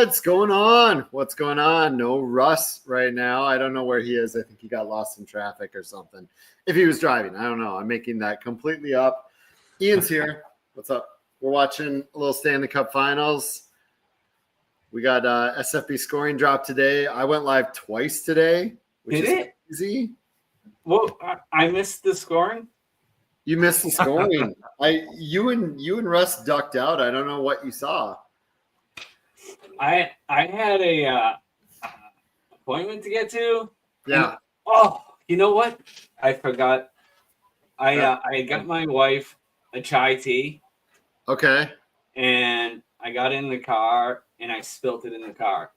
What's going on? What's going on? No Russ right now. I don't know where he is. I think he got lost in traffic or something. If he was driving, I don't know. I'm making that completely up. Ian's here. What's up? We're watching a little Stanley Cup Finals. We got SFB scoring drop today. I went live twice today, which is crazy. Well, I missed the scoring. You missed the scoring. You and Russ ducked out. I don't know what you saw. I had a appointment to get to. Yeah. And, you know what? I forgot. I got my wife a chai tea. Okay. And I got in the car and I spilt it in the car.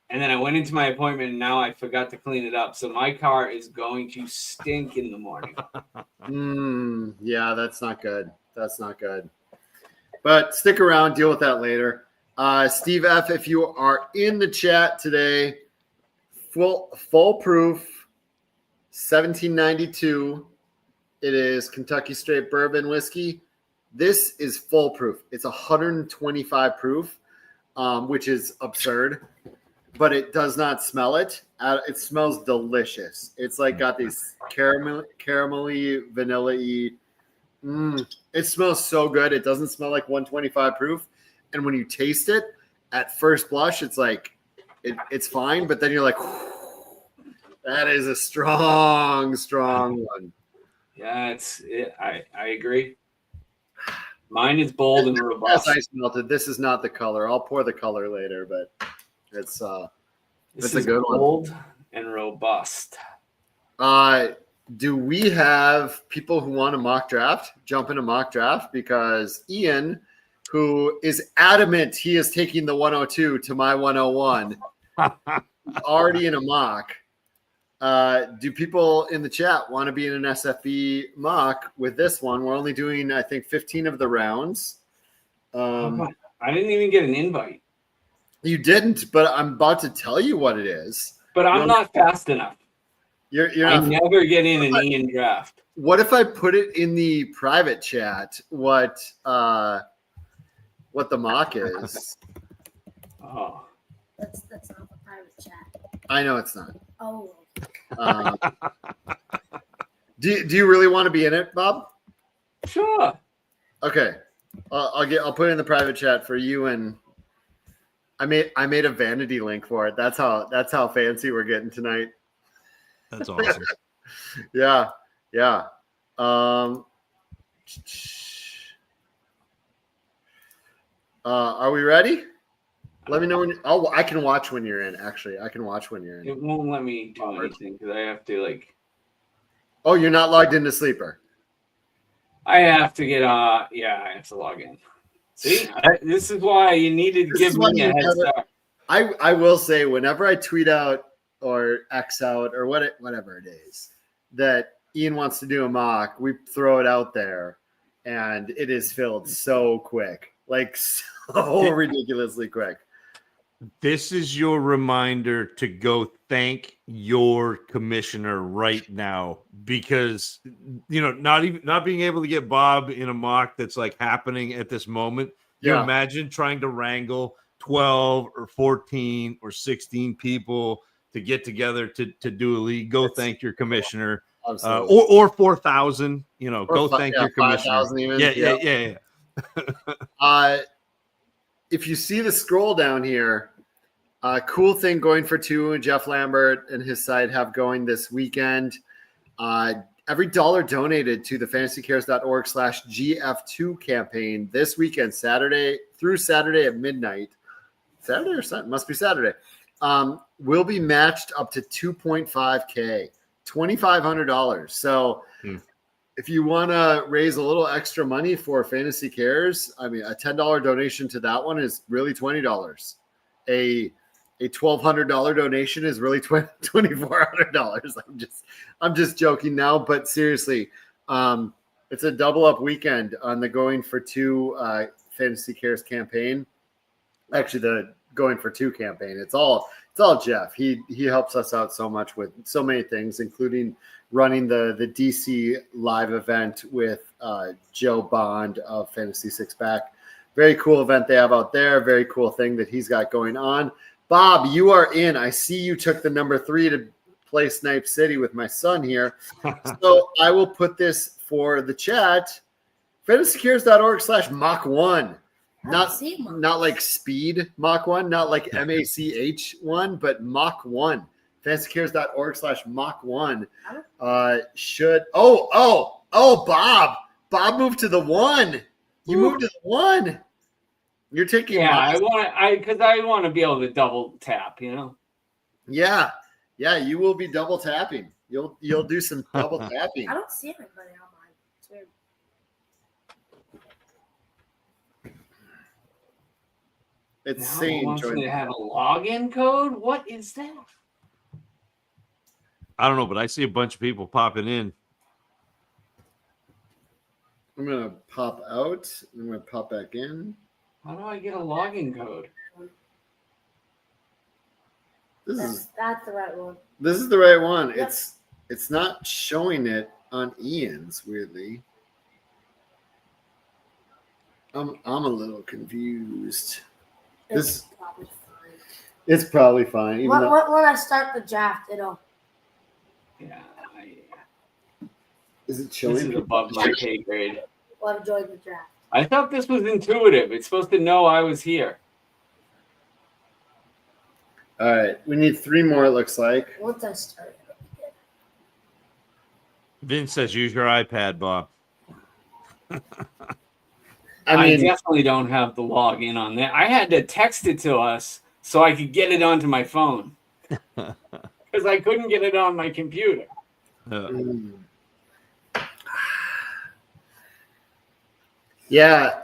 And then I went into my appointment and now I forgot to clean it up. So my car is going to stink in the morning. Yeah, that's not good. That's not good. But stick around, deal with that later. Steve F., if you are in the chat today, full proof, 1792. It is Kentucky Straight Bourbon Whiskey. This is full proof. It's 125 proof, which is absurd, but it does not smell it. It smells delicious. It's like got these caramelly, vanilla-y. It smells so good. It doesn't smell like 125 proof. And when you taste it, at first blush, it's like it's fine, but then you're like, that is a strong one. Yeah, I agree. Mine is bold and robust. As I smelled it, this is not the color. I'll pour the color later, but it's a good one. Bold and robust. Do we have people who want a mock draft? Jump in a mock draft because Ian, who is adamant he is taking the 102 to my 101, already in a mock. Do people in the chat want to be in an SFB mock with this one? We're only doing, I think, 15 of the rounds. I didn't even get an invite. You didn't, but I'm about to tell you what it is. But I'm not fast enough. I never get in an Ian draft. What if I put it in the private chat? What the mock is? Oh, that's not the private chat. I know it's not. Oh. Do you really want to be in it, Bob? Sure. Okay, I'll put it in the private chat for you, and I made a vanity link for it. That's how fancy we're getting tonight. That's awesome. Yeah. Are we ready? Let me know when. I can watch when you're in. Actually, I can watch when you're in. It won't let me do anything because I have to Oh, you're not logged into Sleeper. I have to get. I have to log in. See, this is why you needed to give me a head start. I will say, whenever I tweet out or X out or whatever it is that Ian wants to do a mock, we throw it out there, and it is filled so quick, like so ridiculously quick. This is your reminder to go thank your commissioner right now, because not being able to get Bob in a mock that's like happening at this moment. You imagine trying to wrangle 12 or 14 or 16 people to get together to do a league. Go thank your commissioner, or 4,000. Go thank your commissioner. Yeah. If you see the scroll down here, cool thing going for two, Jeff Lambert and his side have going this weekend. Every dollar donated to the fantasycares.org/GF2 campaign this weekend, Saturday through Saturday at midnight. Saturday or Sunday? Must be Saturday. Will be matched up to $2.5K, $2,500. So if you want to raise a little extra money for Fantasy Cares, I mean, a $10 donation to that one is really $20. A $1,200 donation is really $2,400. I'm just joking now, but seriously, it's a double up weekend on the Going for Two Fantasy Cares campaign. Actually, the Going for Two campaign. It's all Jeff. He helps us out so much with so many things, including running the DC live event with Joe Bond of Fantasy Six Pack Very cool event they have out there. Very cool thing that he's got going on. Bob, you are in. I see you took the number 3 to play Snipe City with my son here. So I will put this for the chat. fantasysecures.org/Mach1. Not like speed Mach 1, not like MACH 1, but Mach 1. fantasysecures.org/Mach 1. Bob. Bob moved to the 1. You moved to the 1. You're taking I want to be able to double tap, Yeah, you will be double tapping. You'll do some double tapping. I don't see anybody on mine. It's weird. It's Now saying wants join. me to have a login code. What is that? I don't know, but I see a bunch of people popping in. I'm gonna pop out. I'm gonna pop back in. How do I get a login code? This That's the right one. is the right one. Yep. It's not showing it on Ian's, weirdly. I'm a little confused. It's probably fine. It's probably fine. Even though, When I start the draft, it'll. Yeah, is it this showing? is above my pay grade. I'll join the draft. I thought this was intuitive. It's supposed to know I was here. All right, we need 3 more. It looks like. Once I start, it'll be good. Vince says use your iPad, Bob. I mean, definitely don't have the login on there. I had to text it to us so I could get it onto my phone because I couldn't get it on my computer. Yeah,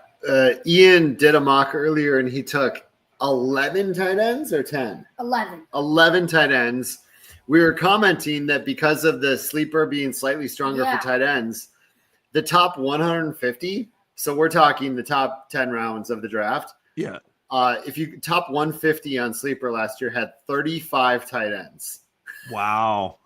Ian did a mock earlier, and he took 11 tight ends or 10? 11. 11 tight ends. We were commenting that because of the sleeper being slightly stronger Yeah. for tight ends, the top 150, so we're talking the top 10 rounds of the draft. Yeah. If you top 150 on sleeper last year had 35 tight ends. Wow.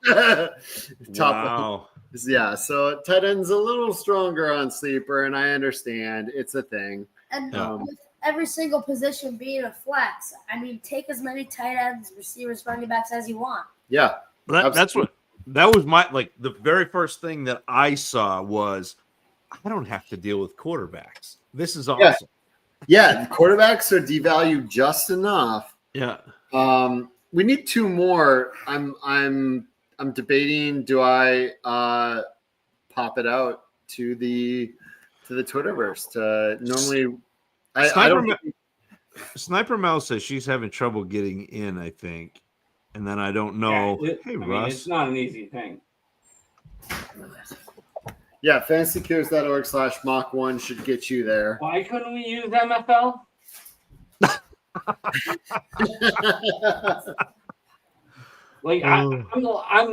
Top yeah, so tight end's a little stronger on sleeper, and I understand it's a thing. And Yeah. with every single position being a flex, I mean, take as many tight ends, receivers, running backs as you want. Yeah. That was my, like, the very first thing that I saw was I don't have to deal with quarterbacks. This is awesome. Yeah, the quarterbacks are devalued just enough. Yeah. We need 2 more. I'm debating, do I pop it out to the Twitterverse to normally I don't Sniper Mel says she's having trouble getting in, I think. And then I don't know. Russ. It's not an easy thing. Yeah, fantasysecures.org/Mach1 should get you there. Why couldn't we use MFL? Like I'm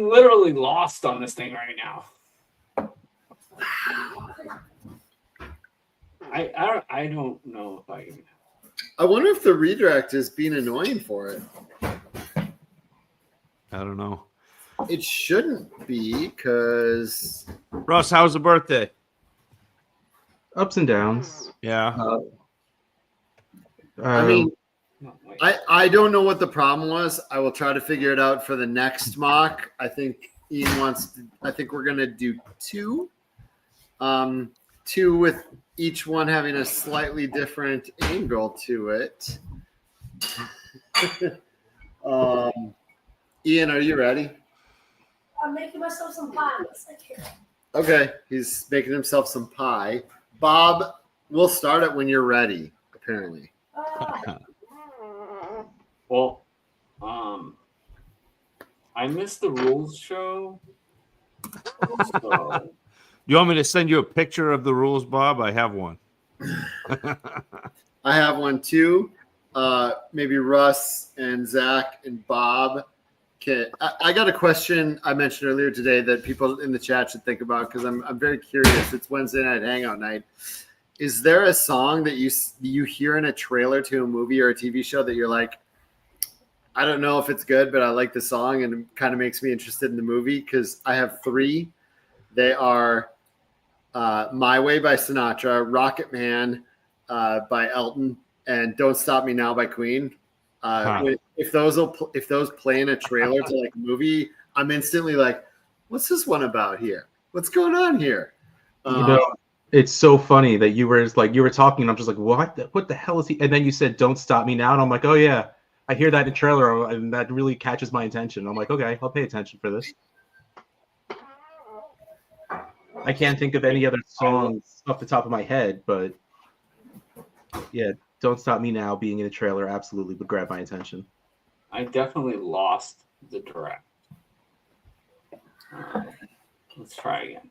literally lost on this thing right now. I don't know if I can. I wonder if the redirect is being annoying for it. I don't know. It shouldn't be, because Russ, how's the birthday? Ups and downs. Yeah. I mean, No, wait. I don't know what the problem was. I will try to figure it out for the next mock. I think Ian I think we're gonna do 2. 2 with each one having a slightly different angle to it. Ian, are you ready? I'm making myself some pie. Okay, he's making himself some pie. Bob, we'll start it when you're ready, apparently. Well, I missed the rules show. So You want me to send you a picture of the rules, Bob? I have one. I have one too. Maybe Russ and Zach and Bob. I got a question I mentioned earlier today that people in the chat should think about, because I'm very curious. It's Wednesday night hangout night. Is there a song that you hear in a trailer to a movie or a TV show that you're like, I don't know if it's good, but I like the song and it kind of makes me interested in the movie? Because I have 3. They are My Way by Sinatra, Rocket Man, by Elton and Don't Stop Me Now by Queen. Huh. If those play in a trailer to like a movie, I'm instantly like, what's this one about here? What's going on here? It's so funny that you were talking, and I'm just like, what the hell is he? And then you said, "Don't Stop Me Now," and I'm like, oh yeah, I hear that in the trailer, and that really catches my attention. I'm like, okay, I'll pay attention for this. I can't think of any other songs off the top of my head, but yeah, "Don't Stop Me Now" being in a trailer absolutely would grab my attention. I definitely lost the draft. Let's try again.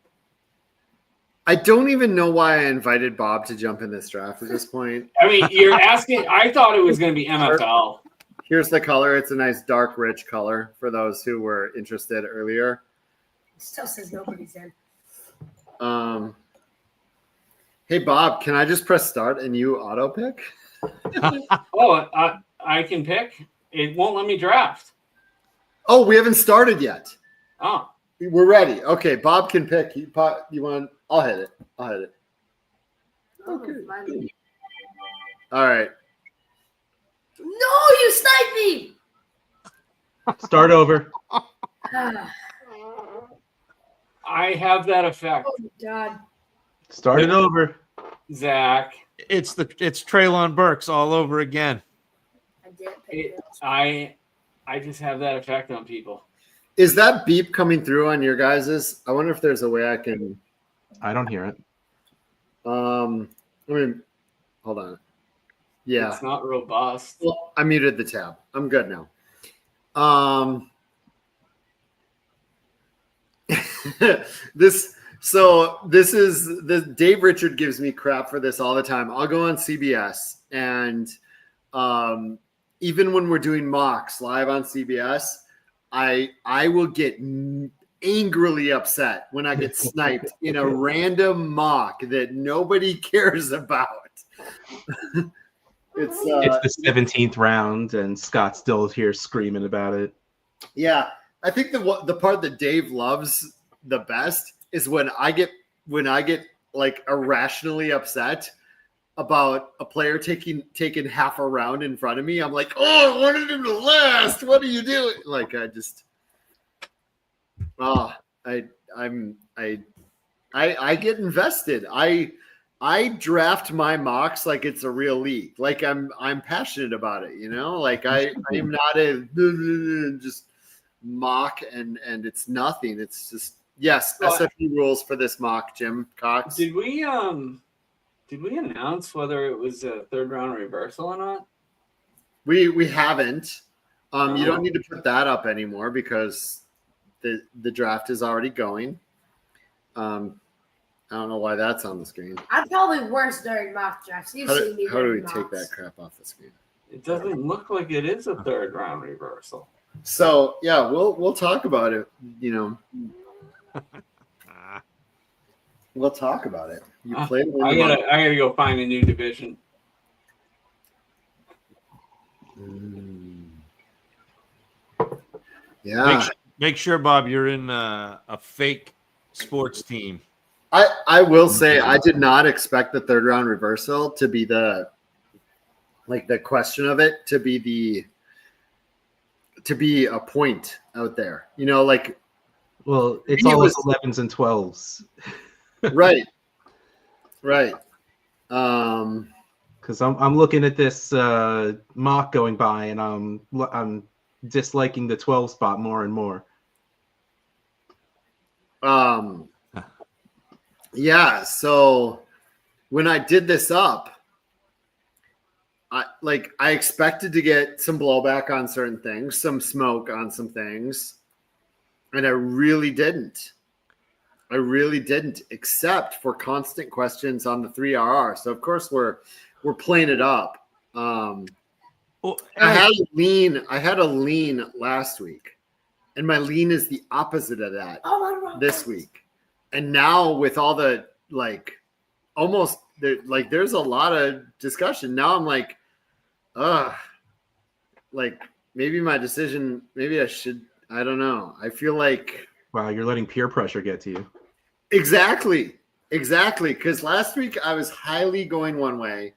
I don't even know why I invited Bob to jump in this draft at this point. I mean, you're asking. I thought it was going to be MFL. Here's the color. It's a nice dark, rich color for those who were interested earlier. Still says nobody's in. Hey, Bob, can I just press start and you auto pick? Oh, I can pick. It won't let me draft. Oh, we haven't started yet. Oh, We're ready. Okay, Bob can pick. You want? I'll hit it. Okay. Oh, All right. no, you sniped me. Start over. I have that effect, Oh my god. Start it over. Zach. It's Traylon Burks all over again. I didn't pick this. I just have that effect on people. Is that beep coming through on your guys's? I wonder if there's a way I can. I don't hear it. I mean, hold on. Yeah. It's not robust. Well, I muted the tab. I'm good now. This is the Dave Richard gives me crap for this all the time. I'll go on CBS and even when we're doing mocks live on CBS, I will get angrily upset when I get sniped in a random mock that nobody cares about. It's the 17th round, and Scott's still here screaming about it. Yeah, I think the part that Dave loves the best is when I get like irrationally upset about a player taking half a round in front of me. I'm like, oh, I wanted him to last. What are you doing? Like I get invested. I draft my mocks like it's a real league. Like I'm passionate about it, you know? Like I am not a just mock and it's nothing. It's just yes, SFU rules for this mock, Jim Cox. Did we announce whether it was a third round reversal or not? We haven't. You don't need to put that up anymore because the draft is already going. I don't know why that's on the screen. I'm probably worse during mock drafts. How do we take that crap off the screen? It doesn't look like it is a third round reversal. So yeah, we'll talk about it. You know, we'll talk about it. You played. I gotta go find a new division. Yeah. Make sure, Bob, you're in a fake sports team. I will say I did not expect the third round reversal to be the question of it to be a point out there. You know, like well, it's all 11s and 12s. Right. Because I'm looking at this mock going by, and I'm disliking the 12 spot more and more. Yeah, so when I did this up, I expected to get some blowback on certain things, some smoke on some things, and I really didn't. Except for constant questions on the 3RR. So of course we're playing it up. I had a lean last week, and my lean is the opposite of that this week. And now with all the there's a lot of discussion. Now I'm like, maybe my decision, maybe I should, I don't know. I feel like. Wow, you're letting peer pressure get to you. Exactly. Because last week I was highly going one way.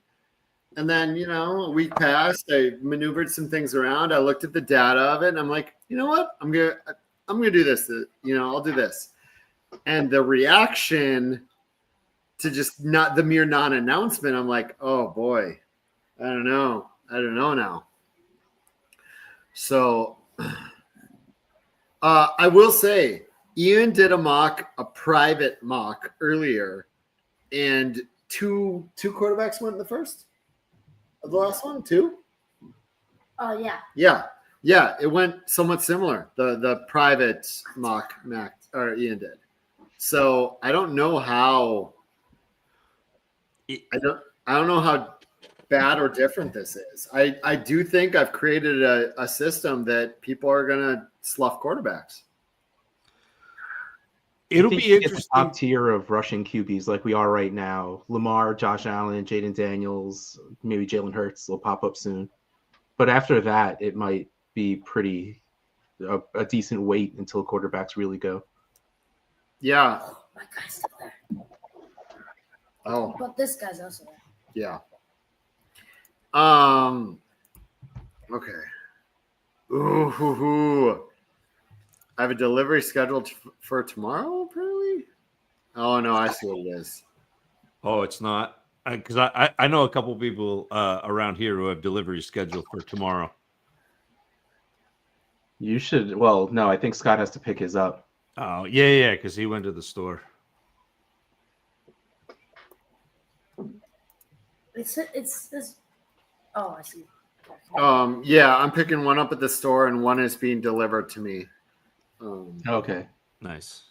And then, a week passed. I maneuvered some things around. I looked at the data of it, and I'm like, you know what? I'm gonna do this. I'll do this. And the reaction to just not the mere non-announcement, I'm like, oh boy, I don't know now. So, I will say, Ian did a private mock earlier, and two quarterbacks went in the first. The last one, two? Oh yeah. Yeah. It went somewhat similar. The private mock Mac or Ian did. So I don't know how. I don't know how bad or different this is. I do think I've created a system that people are gonna slough quarterbacks. It'll I think be you get the interesting. top tier of rushing QBs like we are right now. Lamar, Josh Allen, Jaden Daniels, maybe Jalen Hurts will pop up soon. But after that, it might be pretty a decent wait until quarterbacks really go. Yeah. Oh, my guy's still there. Oh, But this guy's also there. yeah. Okay. Ooh. I have a delivery scheduled for tomorrow, apparently. Oh no, I see what it is. Oh, it's not, because I know a couple people around here who have delivery scheduled for tomorrow. You should. Well, no, I think Scott has to pick his up. Oh yeah, because he went to the store. It's this. Oh, I see. Yeah, I'm picking one up at the store, and one is being delivered to me. Okay. Nice.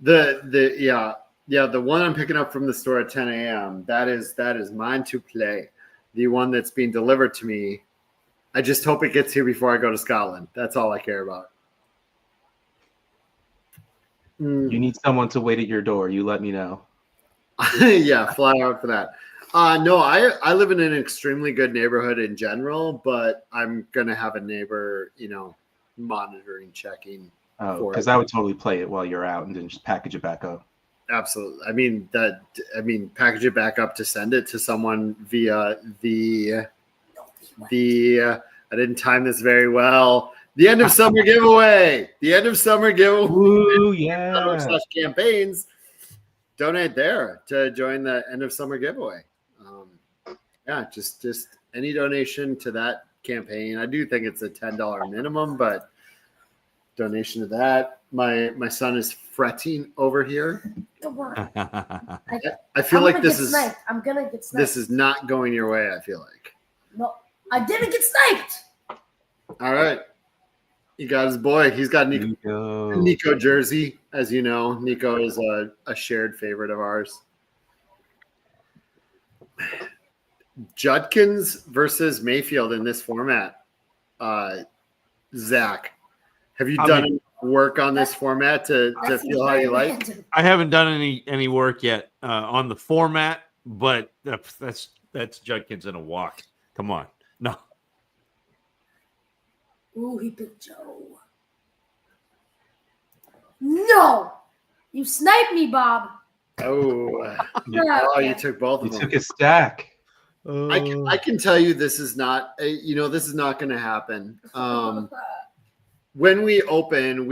The one I'm picking up from the store at 10 a.m. That is mine to play. The one that's being delivered to me, I just hope it gets here before I go to Scotland. That's all I care about. You need someone to wait at your door. You let me know. Yeah, fly out for that. No, I live in an extremely good neighborhood in general, but I'm gonna have a neighbor, monitoring, checking. Oh, because I would totally play it while you're out and then just package it back up. Absolutely. I mean, package it back up to send it to someone via the. I didn't time this very well. The end of summer giveaway. Ooh, yeah. /campaigns. Donate there to join the end of summer giveaway. Yeah, just any donation to that campaign. I do think it's a $10 minimum, but donation to that. My son is fretting over here. Don't worry. I feel like this is sniped. I'm gonna get sniped. this is not going your way. I feel like. No, I didn't get sniped. All right, you got his boy. He's got Nico jersey, as you know. Nico is a shared favorite of ours. Judkins versus Mayfield in this format. Zach, have you done any work on this format to feel how you like? I haven't done any work yet on the format, but that's Judkins in a walk. Come on, no. Ooh, he picked Joe. No, you sniped me, Bob. Oh, you took both of You them. took a stack. I can tell you this is not this is not going to happen. When we open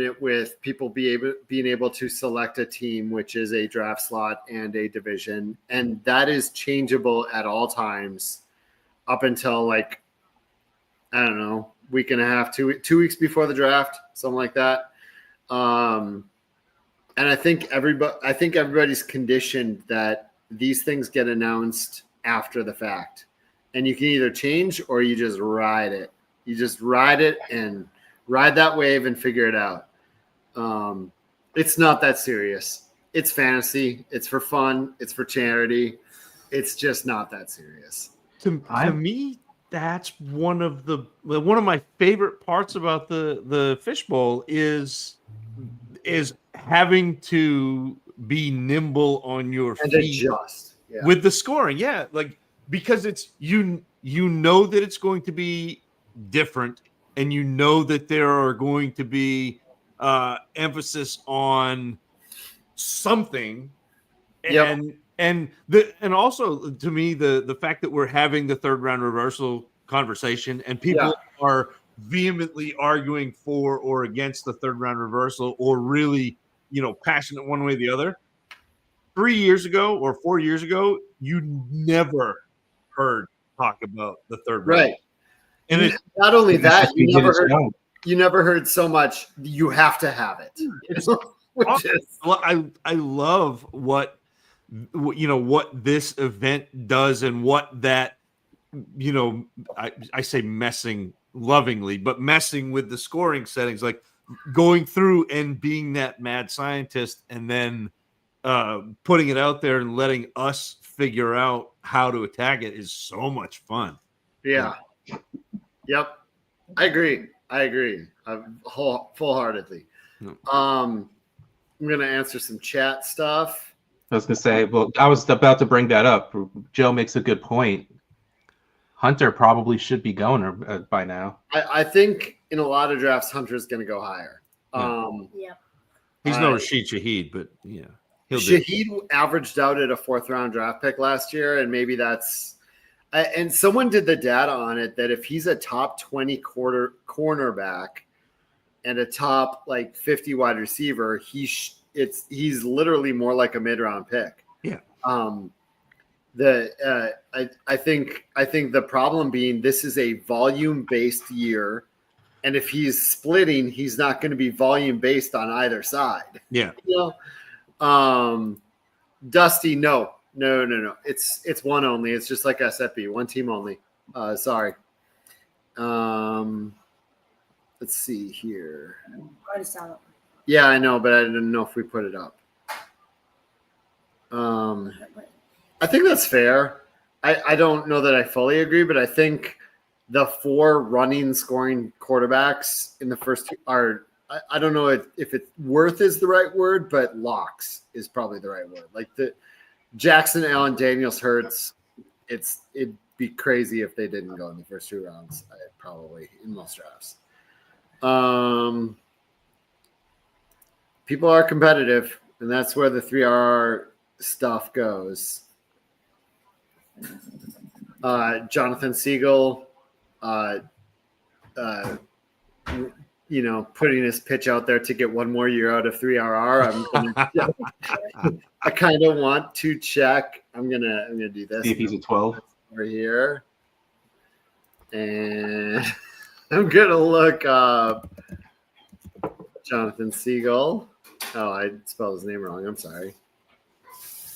it with people being able to select a team, which is a draft slot and a division, and that is changeable at all times up until I don't know, week and a half, 2 weeks before the draft, something like that. And I think everybody's conditioned that these things get announced after the fact, and you can either change or you just ride it. You just ride it and ride that wave and figure it out. It's not that serious. It's fantasy. It's for fun. It's for charity. It's just not that serious. To me, that's one of my favorite parts about the fishbowl is having to be nimble on your And feet adjust. Yeah. with the scoring. Yeah, because it's you know that it's going to be different, and you know that there are going to be emphasis on something, Yep. and And also to me, the fact that we're having the third round reversal conversation and people are vehemently arguing for or against the third round reversal, or really, passionate one way or the other. 3 years ago or 4 years ago, you never heard talk about the third round. Right. And And not only that, We did its job. you never heard so much. You have to have it. Which is, Well, I love what this event does, and what that, I say messing lovingly, but messing with the scoring settings, like going through and being that mad scientist, and then putting it out there and letting us figure out how to attack it is so much fun. yeah. Yep. I agree. Full-heartedly. I'm going to answer some chat stuff. I was gonna say, well, I was about to bring that up. Joe makes a good point. Hunter probably should be going by now. I think in a lot of drafts, Hunter's going to go higher. Yep. He's no Rashid Shaheed, but yeah, he'll do. Shaheed averaged out at a 4th round draft pick last year, and maybe that's. And someone did the data on it that if he's a top 20 cornerback and a top 50 wide receiver, he's literally more like a mid-round pick. Yeah. I think the problem being this is a volume-based year, and if he's splitting, he's not going to be volume-based on either side. Yeah. Dusty, no. It's one only. It's just like SFB, one team only. Sorry. Let's see here. Yeah, I know, but I didn't know if we put it up. I think that's fair. I don't know that I fully agree, but I think the 4 running scoring quarterbacks in the first 2 are, I don't know if it's worth is the right word, but locks is probably the right word. Like the Jackson, Allen, Daniels, Hurts, it'd be crazy if they didn't go in the first 2 rounds, probably in most drafts. People are competitive, and that's where the 3RR stuff goes. Jonathan Siegel, putting his pitch out there to get one more year out of 3RR. I kind of want to check. I'm gonna do this. See if he's a 12 over here, and I'm gonna look up Jonathan Siegel. Oh, I spelled his name wrong. I'm sorry.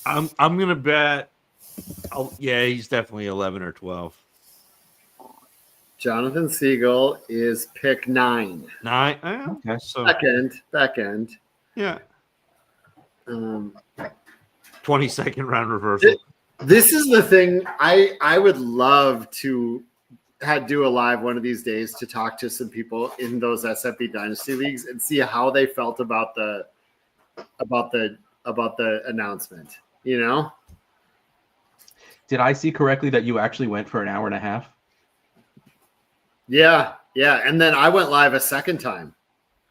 I'm gonna bet. He's definitely 11 or 12. Jonathan Siegel is pick 9. 9. Okay. So Back end. yeah. 22nd round reversal. This is the thing I would love to do a live one of these days to talk to some people in those SFB Dynasty leagues and see how they felt about the announcement. Did I see correctly that you actually went for an hour and a half? Yeah. And then I went live a second time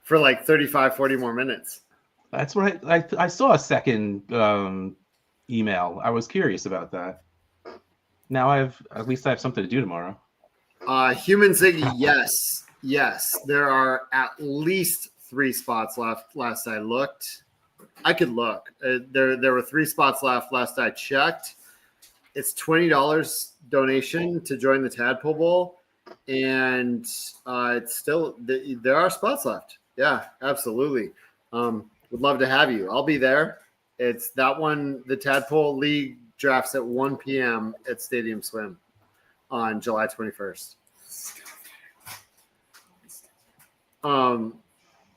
for 35, 40 more minutes. That's right. I saw a second email. I was curious about that. Now I have something to do tomorrow. Human Ziggy, yes. There are at least 3 spots left. Last I looked, I could look. There were 3 spots left. Last I checked, it's $20 donation to join the Tadpole Bowl, and it's still there are spots left. Yeah, absolutely. Would love to have you. I'll be there. It's that one. The Tadpole League drafts at 1 p.m. at Stadium Swim on July 21st.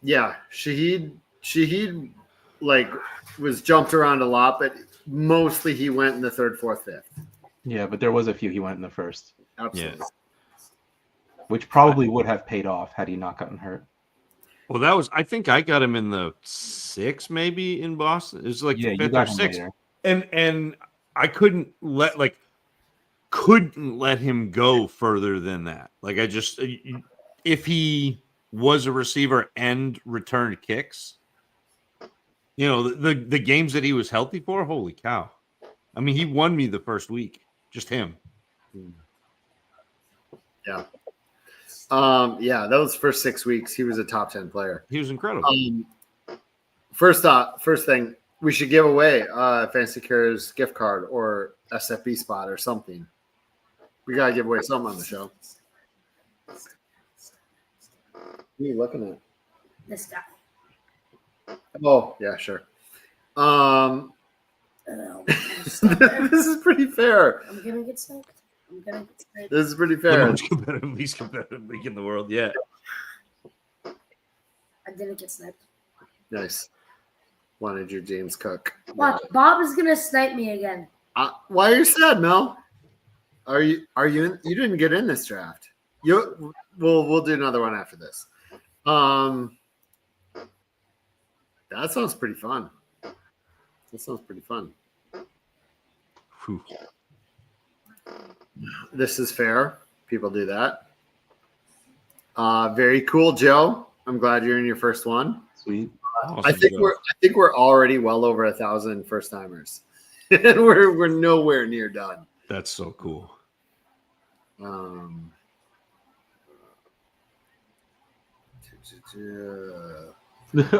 Yeah, Shaheed was jumped around a lot, but mostly he went in the 3rd, 4th, 5th. Yeah, but there was a few he went in the 1st. Absolutely. Yeah. Which probably would have paid off had he not gotten hurt. Well, I think I got him in the 6th, maybe in Boston. It was the 5th or 6th. And I couldn't let him go further than that. If he was a receiver and returned kicks, the games that he was healthy for, holy cow. I mean, he won me the first week. Just him. Yeah. Those first 6 weeks, he was a top 10 player. He was incredible. First thing, we should give away Fancy Cares gift card or SFB spot or something. We gotta give away something on the show. What are you looking at? This guy. Oh, yeah, sure. This This is pretty fair. I'm gonna get sniped. This is pretty The fair. least competitive league in the world. Yeah. I didn't get sniped. Nice. Wanted your James Cook. Watch, Bob is gonna snipe me again. Why are you sad, Mel? Are you in, you didn't get in this draft. We'll do another one after this. That sounds pretty fun. Whew. This is fair. People do that. Very cool, Joe. I'm glad you're in your first one. Sweet. Awesome, I think Joe. we're already well over 1,000 first timers, and we're nowhere near done. That's so cool.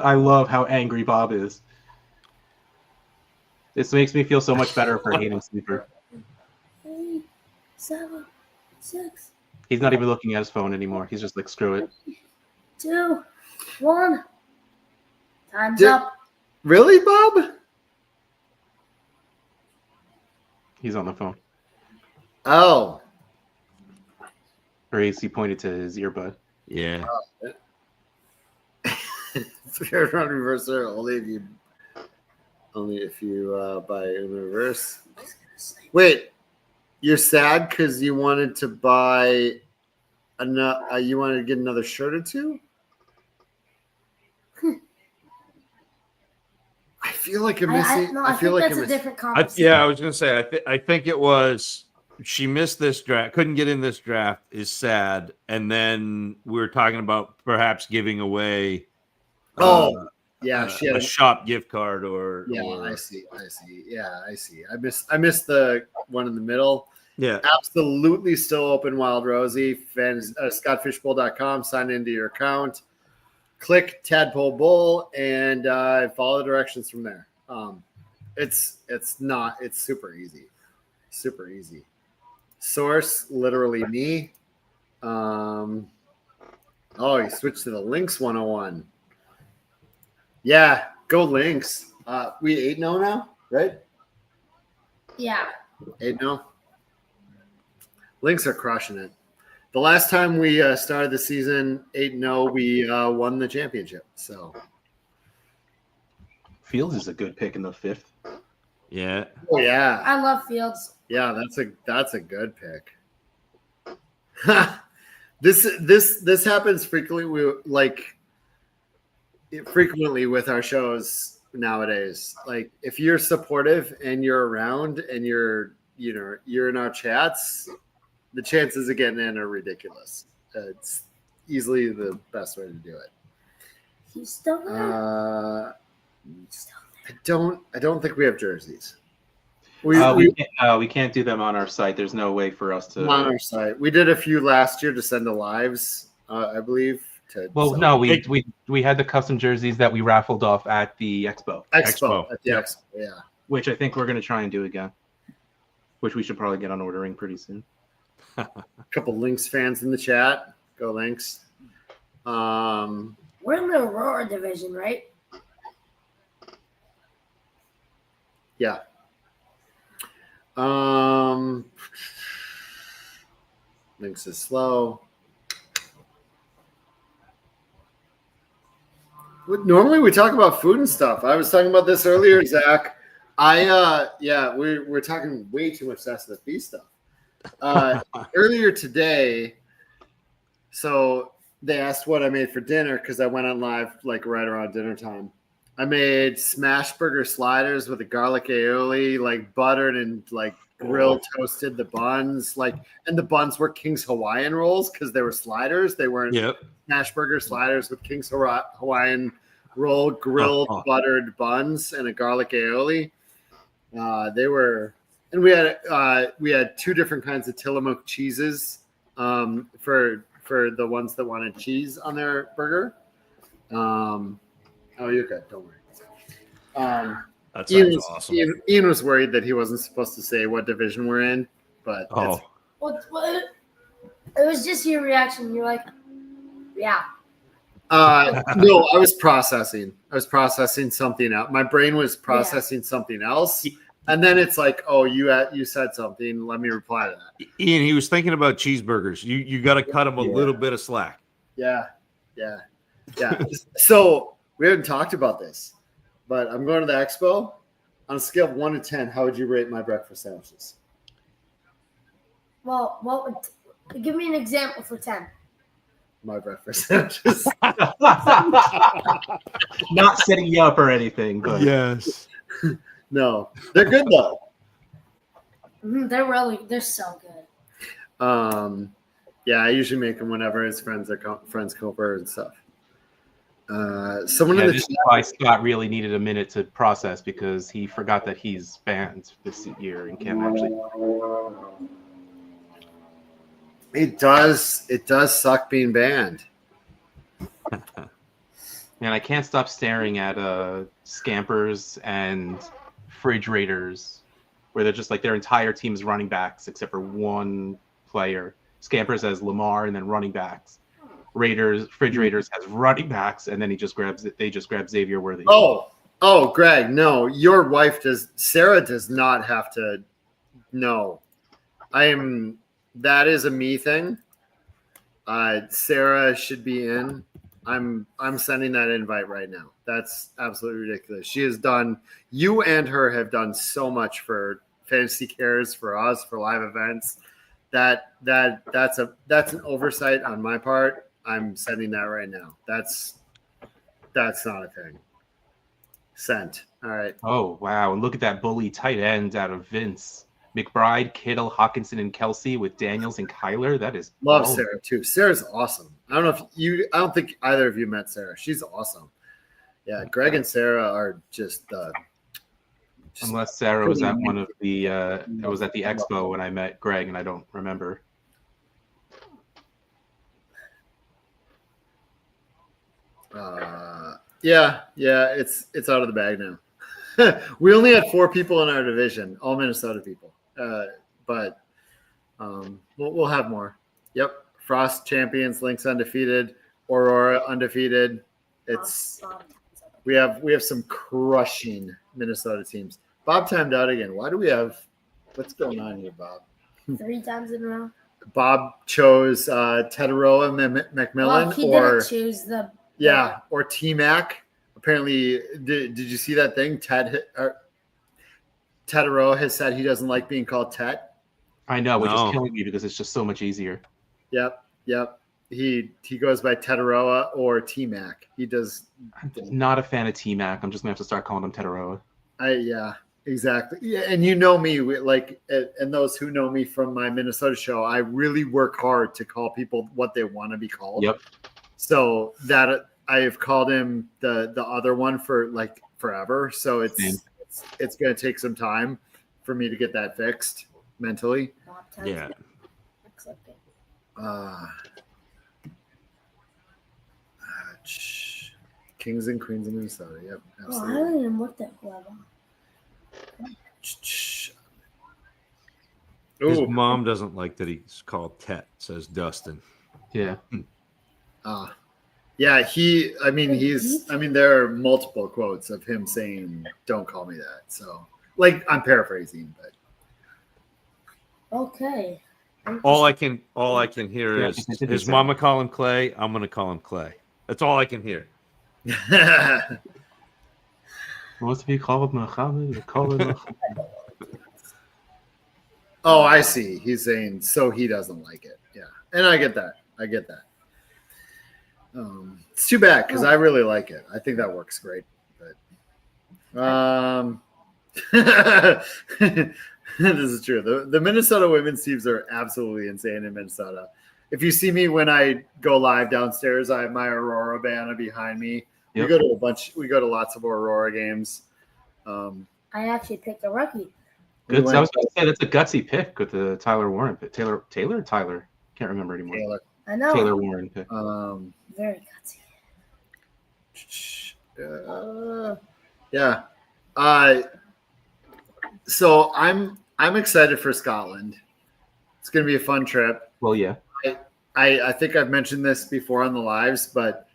I love how angry Bob is. This makes me feel so much better for hating Sleeper. 8, 7, 6, He's not even looking at his phone anymore. He's just like, screw it. 2, 1. Time's Did- up. Really, Bob? He's on the phone. Oh, Or he pointed to his earbud. Yeah. third round reverser only if you buy in reverse. Wait, you're sad because you wanted to buy you wanted to get another shirt or two? I feel like I'm missing. I feel think like that's I'm a missing. different conversation. Yeah, I was gonna say. I think it was she missed this draft, couldn't get in this draft, is sad, and then we were talking about perhaps giving away. Yeah, she had a shop gift card or. Yeah, or, I see. Yeah, I see. I missed the one in the middle. Yeah. Absolutely still open, Wild Rosie. ScottFishbowl.com. Sign into your account. Click Tadpole Bowl and follow the directions from there. It's super easy. Super easy. Source, literally me. You switched to the Lynx 101. Yeah, go Lynx. We 8-0 now, right? Yeah. 8-0. Lynx are crushing it. The last time we started the season 8-0, we won the championship. So Fields is a good pick in the 5th. Yeah. oh yeah. I love Fields. Yeah, that's a good pick. This happens frequently. Frequently with our shows nowadays. Like if you're supportive and you're around and you're in our chats, the chances of getting in are ridiculous. It's easily the best way to do it. He's still there. I don't think we have jerseys. We can't do them on our site. There's no way for us to. On our site, we did a few last year to send to lives, I believe. No, we had the custom jerseys that we raffled off at the Expo. Expo. At the Expo, yeah. Which I think we're going to try and do again. Which we should probably get on ordering pretty soon. A couple Lynx fans in the chat. Go Lynx. We're in the Aurora division, right? Yeah. Lynx is slow. Normally we talk about food and stuff. I was talking about this earlier, Zach. We're talking way too much SFB stuff. Earlier today, so they asked what I made for dinner because I went on live like right around dinner time. I made smash burger sliders with a garlic aioli, like buttered and like grill toasted the buns, and the buns were King's Hawaiian rolls because they were sliders. They weren't smash burger sliders with King's Hawaiian roll grilled buttered buns and a garlic aioli. They were And we had two different kinds of Tillamook cheeses for the ones that wanted cheese on their burger. Oh, you're good. Don't worry. That Ian sounds was, awesome. Ian was worried that he wasn't supposed to say what division we're in, but Oh, What? It was just your reaction. You're like, yeah. no, I was processing. I was processing something out. My brain was processing something else, and then it's like, oh, you said something. Let me reply to that. Ian, he was thinking about cheeseburgers. You got to cut him a little bit of slack. Yeah. So we haven't talked about this, but I'm going to the expo. On a scale of 1 to 10, how would you rate my breakfast sandwiches? Well, what would give me an example for 10? My breakfast sandwiches. Not setting you up or anything, but Yes. No, they're good though. They're so good. Yeah, I usually make them whenever his friends come over and stuff. Someone in the this chat, is why Scott really needed a minute to process because he forgot that he's banned this year and can't actually. it does suck being banned. And I can't stop staring at Scampers and Fridge Raiders, where they're just like their entire team's running backs except for one player. Scampers has Lamar and then running backs. Fridge Raiders has running backs, and then they just grab Xavier Worthy. Oh, Greg, no, your wife Sarah does not have to. No, that is a me thing. Sarah should be in. I'm sending that invite right now. That's absolutely ridiculous. She has done. You and her have done so much for Fantasy Cares, for us, for live events. That's an oversight on my part. I'm sending that right now. That's not a thing. Sent. All right. Oh wow! And look at that bully tight end out of Vince. McBride, Kittle, Hawkinson, and Kelsey with Daniels and Kyler. That is Love Sarah too. Sarah's awesome. I don't think either of you met Sarah. She's awesome. Yeah, Greg and Sarah are just unless Sarah was at one of the it was at the expo when I met Greg, and I don't remember. Yeah, it's out of the bag now. We only had 4 people in our division, all Minnesota people. But we'll have more. Yep. Frost champions, Lynx undefeated, Aurora undefeated. We have some crushing Minnesota teams. Bob timed out again. Why do we have what's going on here, Bob? 3 times in a row. Bob chose Tetaroa McMillan didn't choose the or T-Mac. Apparently, did you see that thing? Tetaroa has said he doesn't like being called Tet. I know, which is killing me because it's just so much easier. Yep. He goes by Tetaroa or T-Mac. He does. I'm not a fan of T-Mac. I'm just gonna have to start calling him Tetaroa. Yeah, exactly. Yeah, and you know me, and those who know me from my Minnesota show, I really work hard to call people what they want to be called. Yep. So that I have called him the other one for like forever. So it's going to take some time for me to get that fixed mentally. Yeah. Kings and Queens of Minnesota. Yep. Absolutely. I haven't even looked at whoever. His mom doesn't like that he's called Tet, says Dustin. Yeah. Yeah, there are multiple quotes of him saying, "Don't call me that." So, like, I'm paraphrasing, but okay. All I can hear is his mama call him Clay. I'm gonna call him Clay. That's all I can hear. What's he called? Muhammad? Oh, I see. He's saying so he doesn't like it. Yeah, and I get that. It's too bad because I really like it. I think that works great. But this is true. The Minnesota women's teams are absolutely insane in Minnesota. If you see me when I go live downstairs, I have my Aurora banner behind me. Yep. We go to lots of Aurora games. I actually picked a rookie. We Good. went I was going to say that's a gutsy pick with the Tyler Warren pick. Tyler? Can't remember anymore. Taylor. I know. Taylor Warren pick. Very gutsy. Yeah. So I'm excited for Scotland. It's going to be a fun trip. Well, yeah. I think I've mentioned this before on the lives, but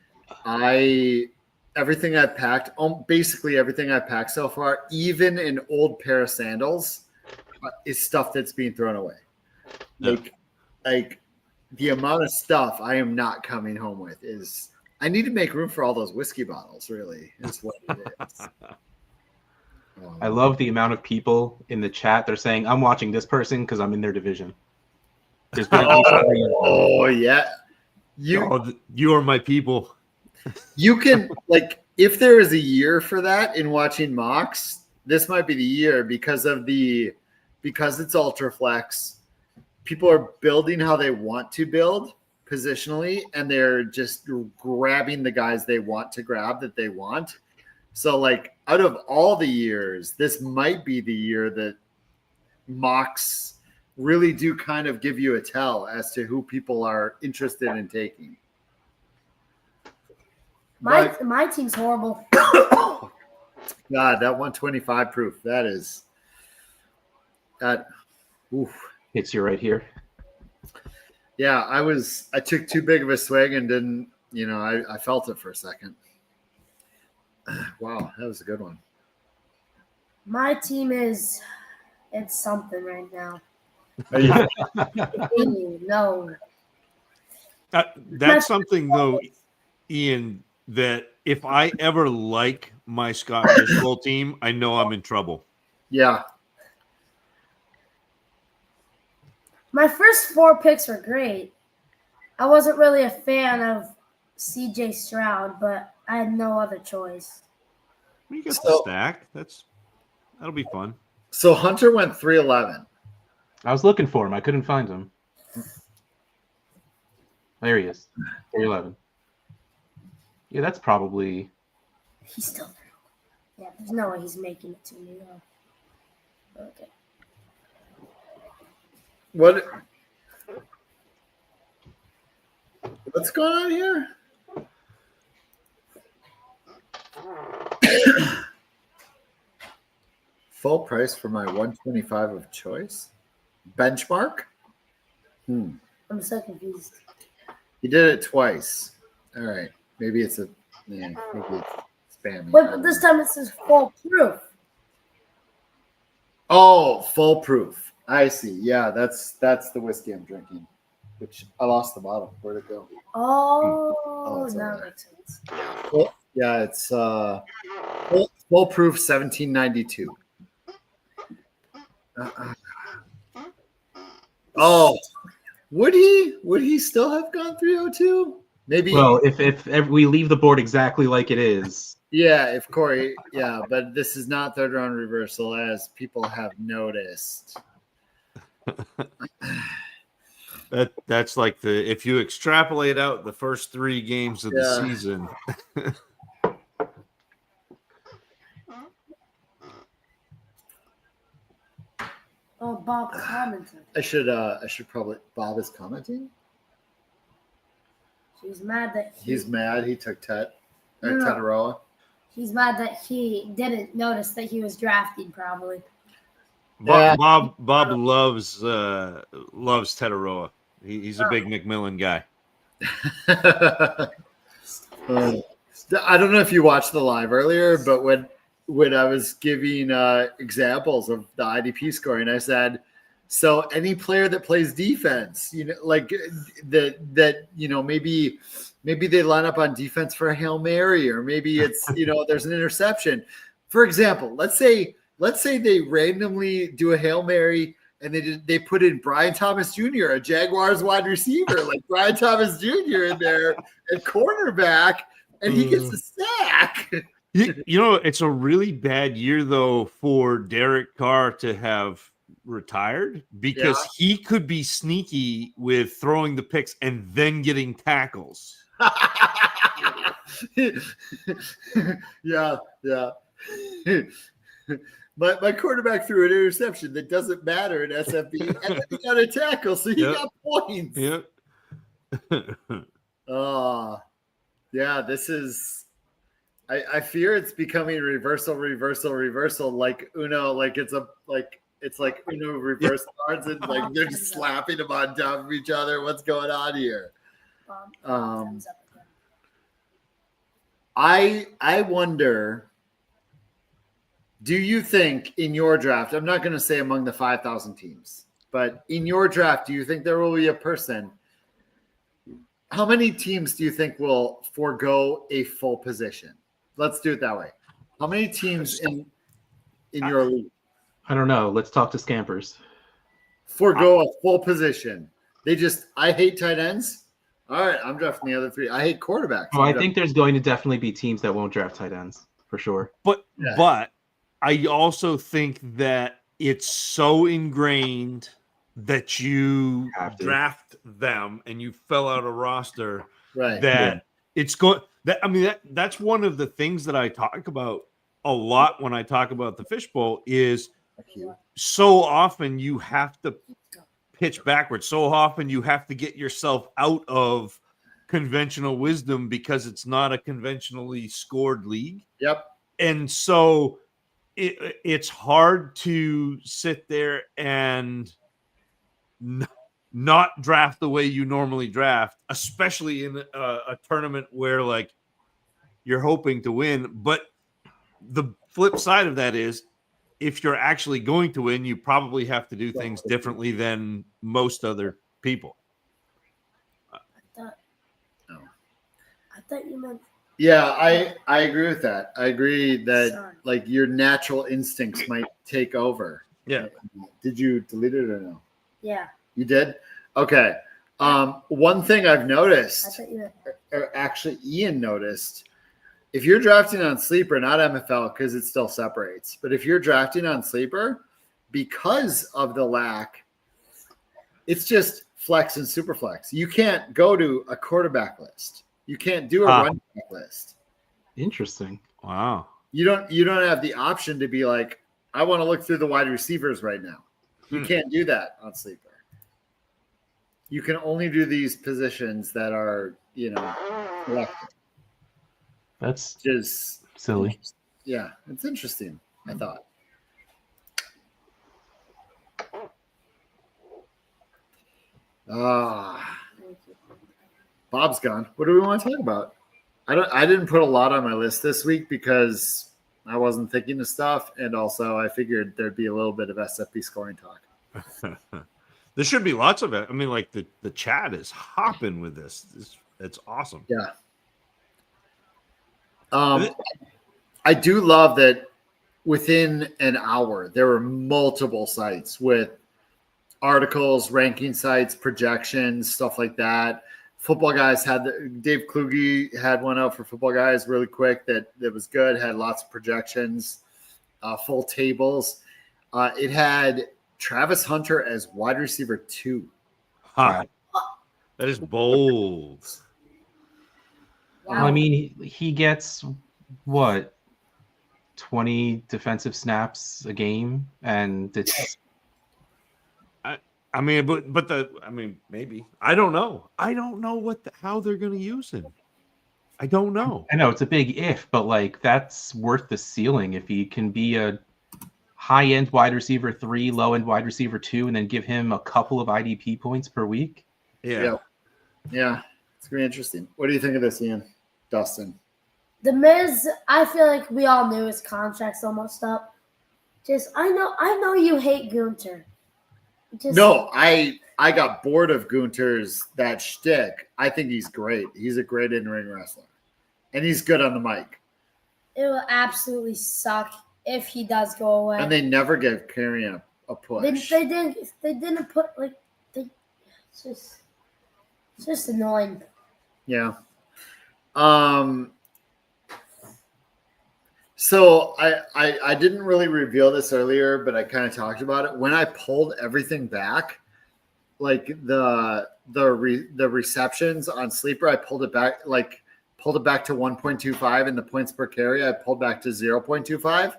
everything I've packed, basically everything I've packed so far, even an old pair of sandals, is stuff that's being thrown away. Yeah. Like the amount of stuff I am not coming home with is I need to make room for all those whiskey bottles. Really, is what it is. I love the amount of people in the chat. They're saying, I'm watching this person because I'm in their division. There's been at least 3 of them. Oh yeah, You are my people. you can like if there is a year for that in watching mocks, this might be the year because it's ultra flex. People are building how they want to build positionally, and they're just grabbing the guys they want to grab that they want. So, like, out of all the years, this might be the year that mocks really do kind of give you a tell as to who people are interested in taking. My team's horrible. God, that 125 proof, that. Oof. Hits you right here. Yeah, I took too big of a swig and didn't, I felt it for a second. Wow, that was a good one. My team it's something right now. No. That's something, though, Ian, that if I ever like my Scott Fishbowl team, I know I'm in trouble. Yeah. My first 4 picks were great. I wasn't really a fan of CJ Stroud, but I had no other choice. You get the stack. That'll be fun. So Hunter went 311. I was looking for him. I couldn't find him. There he is. 311. Yeah, that's probably. He's still there. Yeah, there's no way he's making it to me though. Okay. What's going on here? Full price for my 125 of choice? Benchmark? I'm so confused. You did it twice. All right. Maybe it's maybe it's spamming. But this time it says full proof. Oh, full proof. I see. Yeah, that's the whiskey I'm drinking. Which I lost the bottle. Where'd it go? Oh, it's now over it makes sense. Well, yeah, it's full proof 1792. Oh, would he still have gone 302? Maybe. Well, if we leave the board exactly like it is. Yeah, if Corey. Yeah, but this is not third round reversal, as people have noticed. That's like if you extrapolate out the first 3 games of the season. Oh, Bob commented. I should probably. Bob is commenting. She's mad that He's mad. He took No. Tataroa. He's mad that he didn't notice that he was drafting. Probably. Bob loves Tataroa. He's a big McMillan guy. I don't know if you watched the live earlier, but when I was giving examples of the IDP scoring, I said, so any player that plays defense, like that, maybe they line up on defense for a Hail Mary, or maybe it's, there's an interception. For example, let's say they randomly do a Hail Mary and they put in Brian Thomas Jr., a Jaguars wide receiver, like Brian Thomas Jr. in there at cornerback, and he gets a sack. It's a really bad year, though, for Derek Carr to have retired, because he could be sneaky with throwing the picks and then getting tackles. Yeah. my quarterback threw an interception that doesn't matter in SFB, and then he got a tackle, so he Yep. got points. Yep. Yeah, this is. I fear it's becoming reversal, like Uno, like it's like Uno reverse cards, and like they're just slapping them on top of each other. What's going on here? Thumbs up again. I wonder. Do you think in your draft? I'm not going to say among the 5,000 teams, but in your draft, do you think there will be a person? How many teams do you think will forego a full position? Let's do it that way. How many teams in your league I don't know. Let's talk to Scampers. forego a full position? I hate tight ends. All right, I'm drafting the other three. I hate quarterbacks. Oh, I think there's going to definitely be teams that won't draft tight ends for sure. But Yeah. I also think that it's so ingrained that you Have to. draft them and you fill out a roster right. that it's going that I mean that's one of the things that I talk about a lot when I talk about the fishbowl is so often you have to pitch backwards. So often you have to get yourself out of conventional wisdom because it's not a conventionally scored league. Yep. And so it's hard to sit there and not draft the way you normally draft, especially in a tournament where like you're hoping to win. But the flip side of that is if you're actually going to win, you probably have to do things differently than most other people. I thought you meant. Yeah, I agree with that. I agree that Sorry. like your natural instincts might take over. Yeah. Did you delete it or no? Yeah. You did? Okay. One thing I've I noticed, thought you meant. or actually Ian noticed, if you're drafting on Sleeper, not MFL, because it still separates, but if you're drafting on Sleeper, because of the lack, it's just flex and super flex. You can't go to a quarterback list. You can't do a running back list. Interesting. Wow. You don't have the option to be like, I want to look through the wide receivers right now. You can't do that on Sleeper. You can only do these positions that are, selected. That's Just silly. yeah, it's interesting. I thought. Bob's gone. What do we want to talk about? I didn't put a lot on my list this week because I wasn't thinking of stuff, and also I figured there'd be a little bit of SFP scoring talk. There should be lots of it. I mean, like the chat is hopping with this. It's awesome. Yeah. I do love that within an hour there were multiple sites with articles, ranking sites, projections, stuff like that. Football Guys Dave Kluge had one out for Football Guys really quick that was good, had lots of projections, full tables. It had Travis Hunter as wide receiver 2. That is bold. Well, I mean, he gets what 20 defensive snaps a game, and it's. I mean, maybe I don't know. I don't know how they're going to use him. I don't know. I know it's a big if, but like that's worth the ceiling if he can be a high-end wide receiver 3, low-end wide receiver 2, and then give him a couple of IDP points per week. Yeah. It's gonna be interesting. What do you think of this, Ian? Dustin? The Miz, I feel like we all knew his contract's almost up. I know you hate Gunter. No, I got bored of Gunter's that shtick. I think he's great. He's a great in-ring wrestler, and he's good on the mic. It will absolutely suck if he does go away. And they never give Karrion a push. They didn't put it's just annoying. Yeah. So I didn't really reveal this earlier, but I kind of talked about it. When I pulled everything back, like the receptions on Sleeper, I pulled it back to 1.25, and the points per carry I pulled back to 0.25.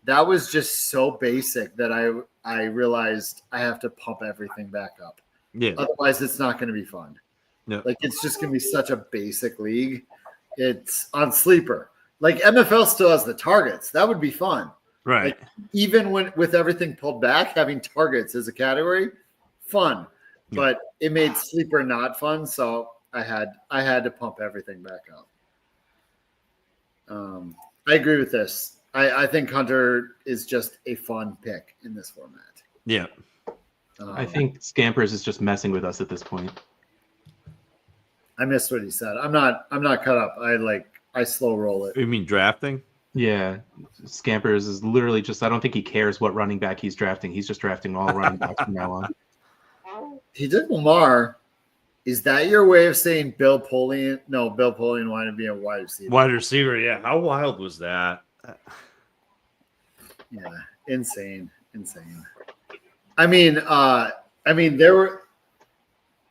that was just so basic that I realized I have to pump everything back up. Yeah. Otherwise, it's not going to be fun. No. Like, it's just going to be such a basic league. It's on sleeper. Like, MFL still has the targets. That would be fun. Right. Like, even with everything pulled back, having targets as a category, fun. Yeah. But it made sleeper not fun, so I had to pump everything back up. I agree with this. I think Hunter is just a fun pick in this format. Yeah. I think Scampers is just messing with us at this point. I missed what he said. I'm not cut up. I slow roll it. You mean drafting? Yeah, Scampers is literally just. I don't think he cares what running back he's drafting. He's just drafting all running backs from now on. He did Lamar. Is that your way of saying Bill Polian? No, Bill Polian wanted to be a wide receiver. Wide receiver, yeah. How wild was that? Yeah, insane. I mean, there were.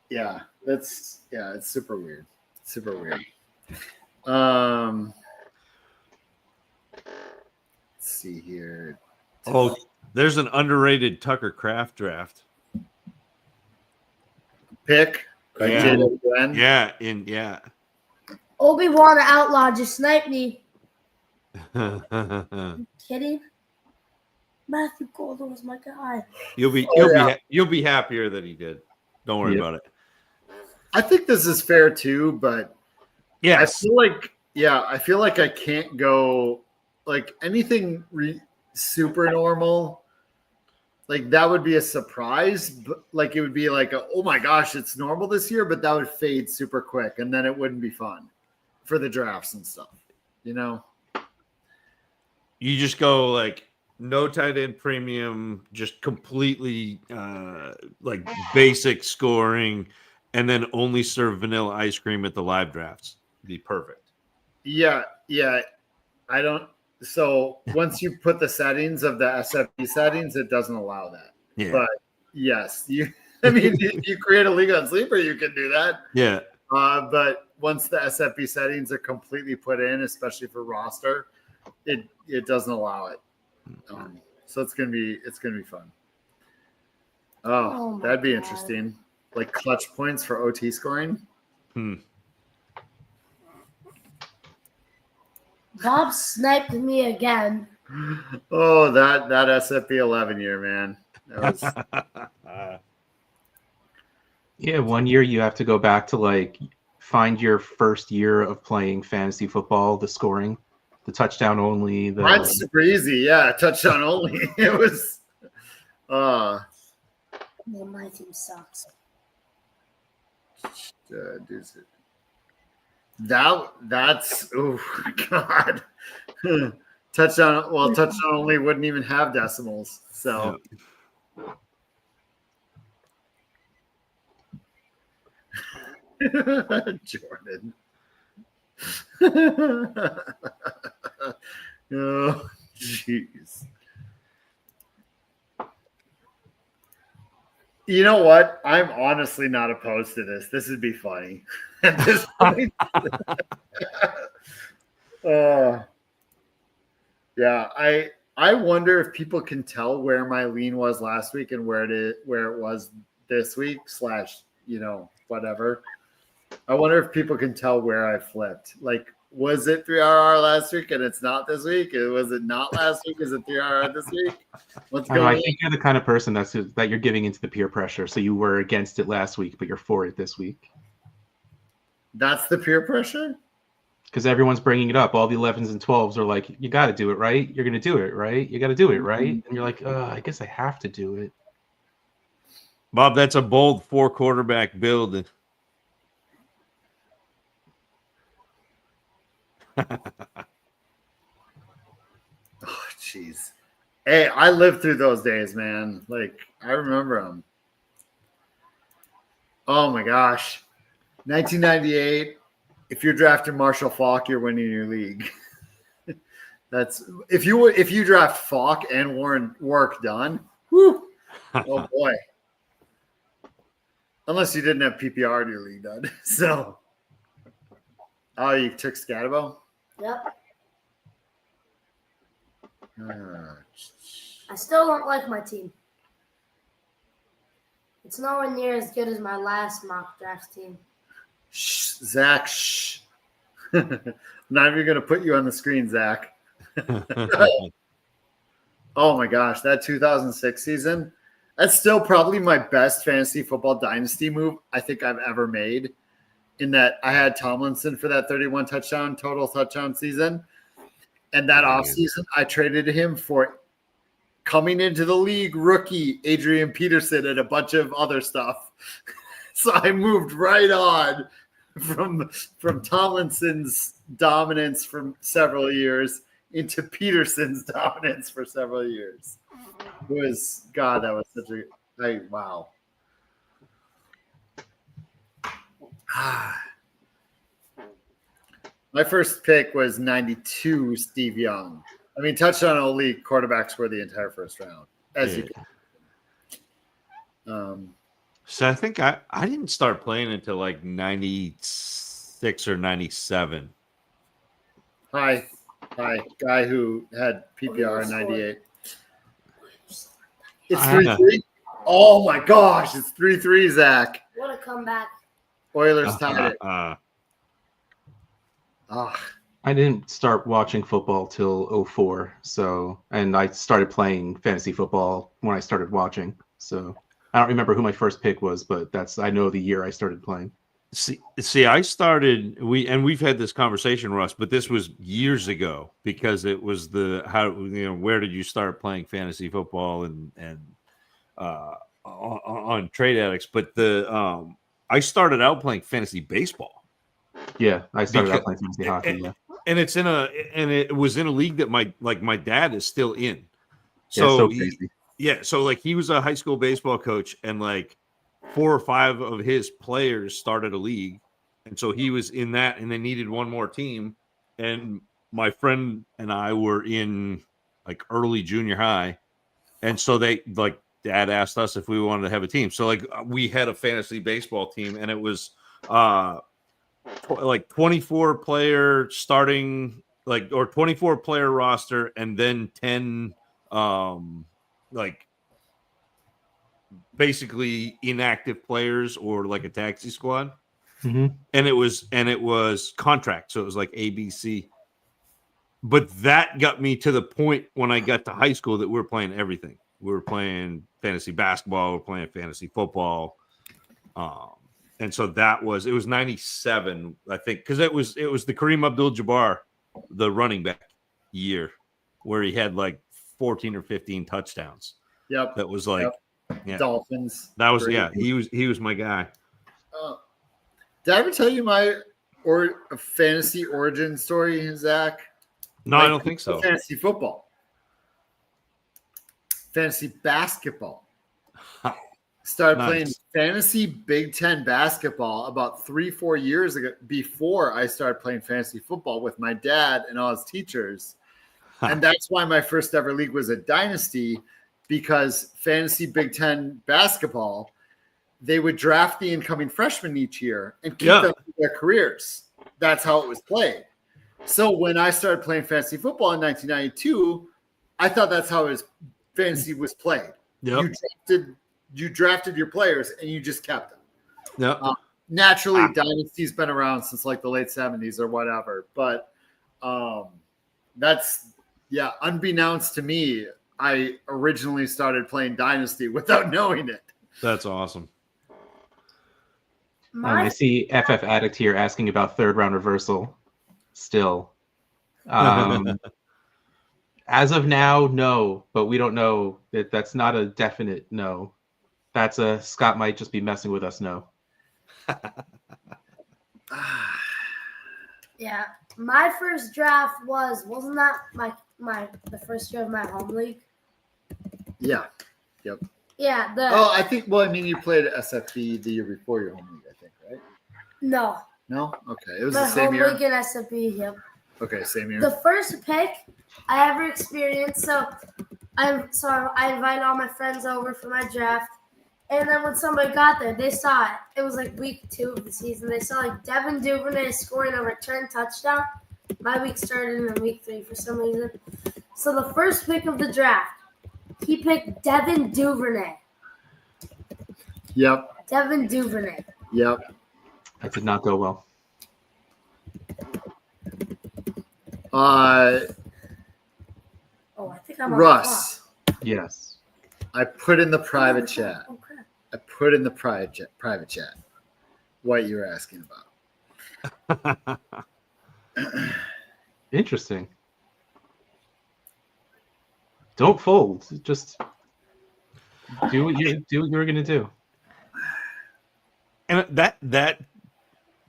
Yeah, it's super weird. Let's see here. Oh, there's an underrated Tucker Craft draft. Pick. Yeah. Glenn. Yeah. Obi-Wan Outlaw just sniped me. Kidding? Matthew Golden was my guy. You'll be happier that he did. Don't worry about it. I think this is fair too, but yes. I feel like I can't go like anything super normal. Like that would be a surprise, but like it would be like, oh my gosh, it's normal this year, but that would fade super quick, and then it wouldn't be fun for the drafts and stuff. You know, you just go like no tight end premium, just completely like basic scoring, and then only serve vanilla ice cream at the live drafts. Be perfect. Yeah. I don't. So once you put the settings of the SFP settings, it doesn't allow that. Yeah. But yes, if you create a league on Sleeper, you can do that. Yeah. But once the SFP settings are completely put in, especially for roster, it doesn't allow it. So it's gonna be fun. Oh that'd be interesting. Like clutch points for OT scoring. Bob sniped me again. Oh, that SFP 11 year, man. That was Yeah, 1 year you have to go back to like find your first year of playing fantasy football, the scoring, the touchdown only. Mine's super easy. Yeah, touchdown only. It was. No, my team sucks. That's oh god. Touchdown. Well, touchdown only wouldn't even have decimals. So. Jordan. Oh, jeez. You know what? I'm honestly not opposed to this. This would be funny at this point. Yeah, I wonder if people can tell where my lean was last week and where it was this week / whatever. I wonder if people can tell where I flipped. Like, was it 3RR last week and it's not this week? Was it not last week? Is it 3RR this week? What's going on? I think you're the kind of person that you're giving into the peer pressure. So you were against it last week, but you're for it this week. That's the peer pressure? Because everyone's bringing it up. All the 11s and 12s are like, you got to do it, right? You're going to do it, right? You got to do it, right? And you're like, I guess I have to do it. Bob, that's a bold 4-quarterback build. Oh, jeez. Hey, I lived through those days, man. Like, I remember them. Oh, my gosh. 1998. If you're drafting Marshall Faulk, you're winning your league. That's if you draft Faulk and Warren Warwick Dunn. Whew, oh boy. Unless you didn't have PPR in your league done. So, you took Scatterbo? Yep. I still don't like my team. It's nowhere near as good as my last mock draft team. Shh, Zach, shh. I'm not even going to put you on the screen, Zach. Oh my gosh, that 2006 season, that's still probably my best fantasy football dynasty move I think I've ever made. In that I had Tomlinson for that 31 total touchdown season. And that offseason, I traded him for coming into the league rookie Adrian Peterson and a bunch of other stuff. So I moved right on from Tomlinson's dominance for several years into Peterson's dominance for several years. It was, God, that was such a, wow. My first pick was 92 Steve Young. I mean, touchdown elite quarterbacks were the entire first round, as you can. So I think I didn't start playing until like 96 or 97. Hi, guy who had PPR in 98. It's 3-3. Oh my gosh, it's 3-3, Zach. What a comeback. Oilers tied it. I didn't start watching football till 04, and I started playing fantasy football when I started watching. So I don't remember who my first pick was, but I know the year I started playing. See, I started we've had this conversation, Russ, but this was years ago because it was where did you start playing fantasy football and on Trade Addicts, but I started out playing fantasy baseball. Yeah, I started out playing fantasy hockey. Yeah, and it was in a league that my dad is still in. So crazy. So like he was a high school baseball coach, and like 4 or 5 of his players started a league, and so he was in that, and they needed one more team, and my friend and I were in like early junior high, and so they like dad asked us if we wanted to have a team. So like we had a fantasy baseball team, and it was like 24 player starting, like, or 24 player roster, and then 10 like basically inactive players or like a taxi squad. Mm-hmm. And it was contract, so it was like ABC. But that got me to the point when I got to high school that we were playing everything. We were playing fantasy basketball, we were playing fantasy football. And so it was 97, I think, because it was the Kareem Abdul-Jabbar, the running back year, where he had like 14 or 15 touchdowns. Yep. That was like, yeah, Dolphins. that was, Great. yeah, he was my guy. Did I ever tell you my fantasy origin story, Zach? No, I don't think so. Fantasy football. Fantasy basketball. Started playing fantasy Big Ten basketball about 3-4 years ago, before I started playing fantasy football with my dad and all his teachers. And that's why my first ever league was a dynasty, because fantasy Big Ten basketball, they would draft the incoming freshmen each year and keep them in their careers. That's how it was played. So when I started playing fantasy football in 1992, I thought that's how fantasy was played. Yep. You drafted your players and you just kept them. Yep. Naturally, Dynasty's been around since like the late 70s or whatever. But unbeknownst to me, I originally started playing Dynasty without knowing it. That's awesome. I see FF Addict here asking about third round reversal still. As of now, no, but we don't know. That's not a definite no. That's a Scott might just be messing with us. No. Yeah, my first draft wasn't that the first year of my home league? Yeah. Yep. Yeah. I think. Well, I mean, you played SFB the year before your home league, I think, right? No. No. Okay, it was the same home year. league in SFB. Yep. Okay, same year. The first pick I ever experienced. So I invited all my friends over for my draft. And then when somebody got there, they saw it. It was like week 2 of the season. They saw like Devin Duvernay scoring a return touchdown. My week started in week 3 for some reason. So the first pick of the draft, he picked Devin Duvernay. Yep. Devin Duvernay. Yep. That did not go well. Oh, I think I'm on Russ, Yes. I put in the the clock. private chat. Oh, crap. I put in the private chat what you were asking about. Interesting. Don't fold. Just do what you're gonna do. And that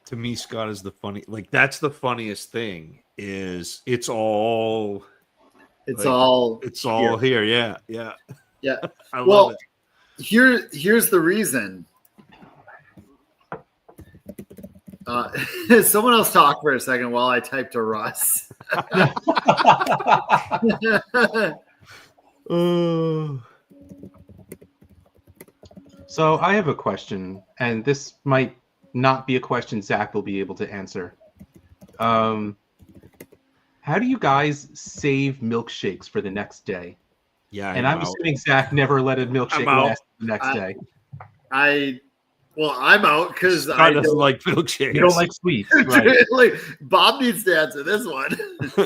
to me, Scott, is the funny. Like that's the funniest thing. Is it's all here. Yeah. Yeah. I Well, love it. Here's the reason. Someone else talk for a second while I type to Russ. So I have a question, and this might not be a question Zach will be able to answer. How do you guys save milkshakes for the next day? Yeah, And I'm assuming Zach never let a milkshake out. last the next day. I'm out because Scott I doesn't don't like milkshakes. You don't like sweets, right? like Bob needs to answer this one.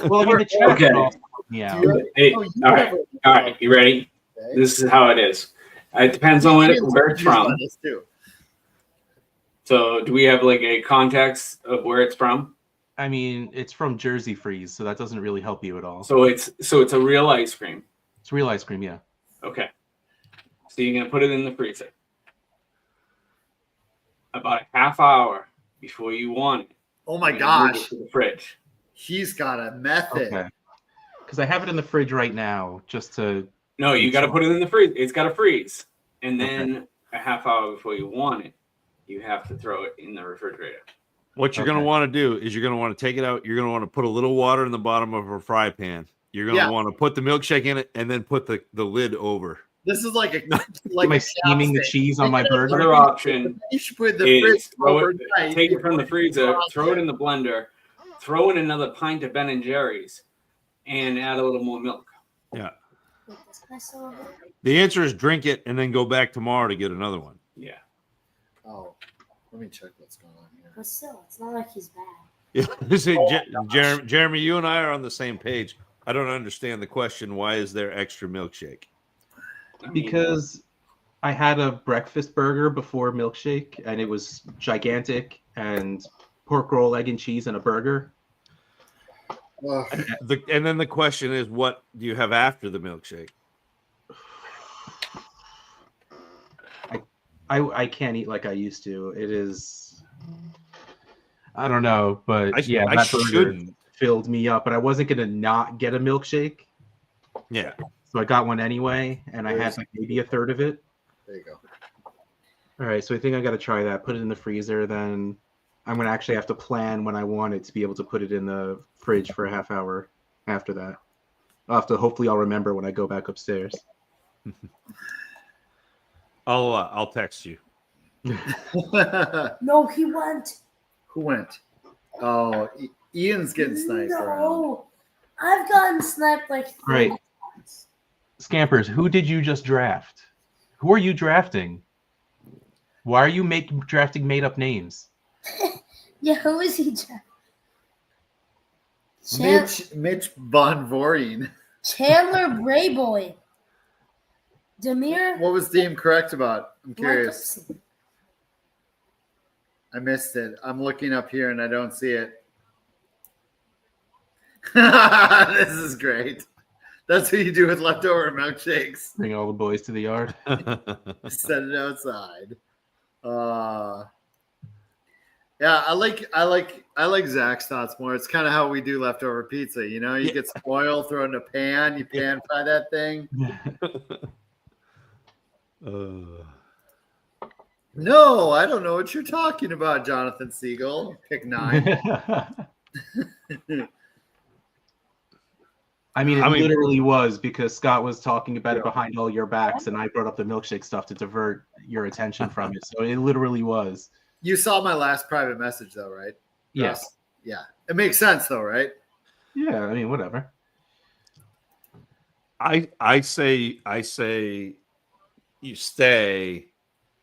Well, I mean, the chat Okay. can also help me out. Hey, Oh, you all right, never- all right. You ready? Okay. This is how it is. It depends on where it's from. This too. So, do we have like a context of where it's from? I mean, it's from Jersey Freeze, so that doesn't really help you at all. So it's a real ice cream. It's real ice cream, yeah. Okay. So you're gonna put it in the freezer. About a half hour before you want it. Oh my you're gonna move it gosh, to the fridge. he's got a method. Okay. Because I have it in the fridge right now, just to. No, you got to put it in the freeze. It's got to freeze, and then a half hour before you want it, you have to throw it in the refrigerator. What you're going to want to do is you're going to want to take it out. You're going to want to put a little water in the bottom of a fry pan. You're going to want to put the milkshake in it and then put the lid over. This is like Am I steaming the cheese on my burger? Another option You should put the fridge is throw it, overnight. take it from the freezer, throw it in the blender, throw in another pint of Ben and Jerry's, and add a little more milk. Yeah. The answer is drink it and then go back tomorrow to get another one. Yeah. Oh, let me check what's going on here. But still, it's not like he's bad. Yeah. See, Jeremy, you and I are on the same page. I don't understand the question. Why is there extra milkshake? Because I had a breakfast burger before milkshake, and it was gigantic, and pork roll, egg and cheese, and a burger. And then the question is, what do you have after the milkshake? I can't eat like I used to. It is, I don't know, but that burger filled me up. But I wasn't gonna not get a milkshake. Yeah. So I got one anyway, and I had like maybe a third of it. There you go. All right, so I think I got to try that. Put it in the freezer. Then I'm gonna actually have to plan when I want it to be able to put it in the fridge for a half hour after that. Hopefully I'll remember when I go back upstairs. I'll text you. No, he went. Who went? Oh, Ian's getting sniped. No, I've gotten sniped like 3 times. Scampers, who did you just draft? Who are you drafting? Why are you drafting made-up names? Yeah, who is he drafting? Mitch Von Voreen. Chandler Brayboy. Demir. What was the incorrect about? I'm curious. Mickelson. I missed it. I'm looking up here and I don't see it. This is great. That's what you do with leftover milkshakes. Bring all the boys to the yard. Set it outside. Yeah, I like Zach's thoughts more. It's kind of how we do leftover pizza. You know, you get some oil, throw it in a pan, you pan fry that thing. No, I don't know what you're talking about, Jonathan Siegel. Pick 9. I mean, it literally was because Scott was talking about it behind all your backs, and I brought up the milkshake stuff to divert your attention from it. So it literally was. You saw my last private message, though, right? Yes. Yeah. It makes sense, though, right? Yeah, I mean, whatever. I say you stay,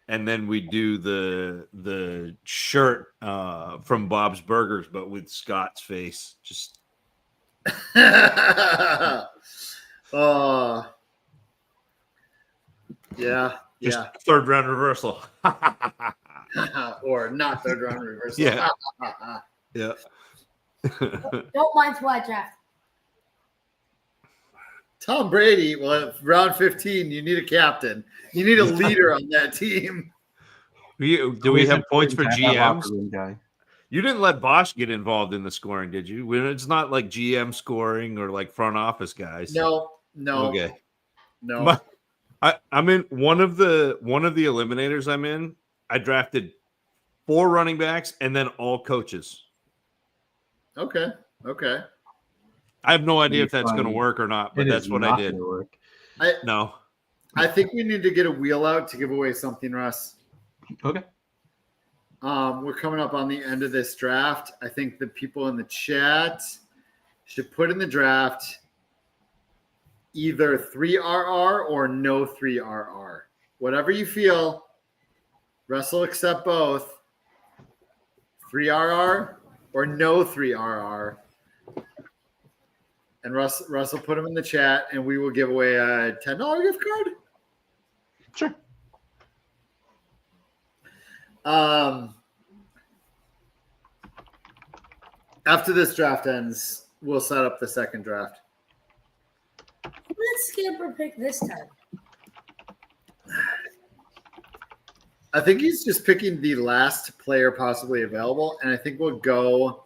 and then we do the shirt from Bob's Burgers, but with Scott's face. Just Oh, yeah, just yeah. third round reversal. Or not third round reversal. Yeah. Yeah. Don't mind who I draft. Tom Brady, well, round 15, you need a captain. You need a leader on that team. Do we have points for That GMs? locker room guy. You didn't let Bosch get involved in the scoring, did you? It's not like GM scoring or like front office guys. No. Okay. No. I'm in one of the eliminators I'm in. I drafted 4 running backs and then all coaches. Okay. I have no idea if Pretty that's going to funny. work or not, but It that's is what I not did. gonna work. No. I think we need to get a wheel out to give away something, Russ. Okay. We're coming up on the end of this draft. I think the people in the chat should put in the draft either 3RR or no 3RR. Whatever you feel. Russ will accept both. 3RR or no 3RR. And Russ will put them in the chat, and we will give away a $10 gift card. Sure. After this draft ends, we'll set up the second draft. Who did Scamper pick this time? I think he's just picking the last player possibly available, and I think we will go.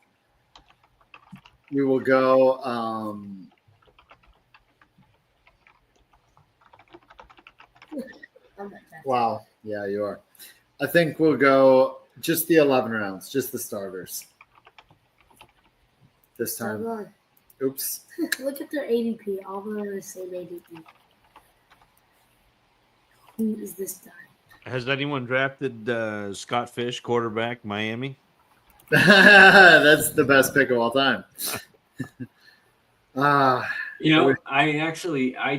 Wow. Yeah, you are. I think we'll go just the 11 rounds, just the starters. This time. Oops. Look at their ADP. All of them are the same ADP. Who is this guy? Has anyone drafted Scott Fish, quarterback, Miami? That's the best pick of all time. I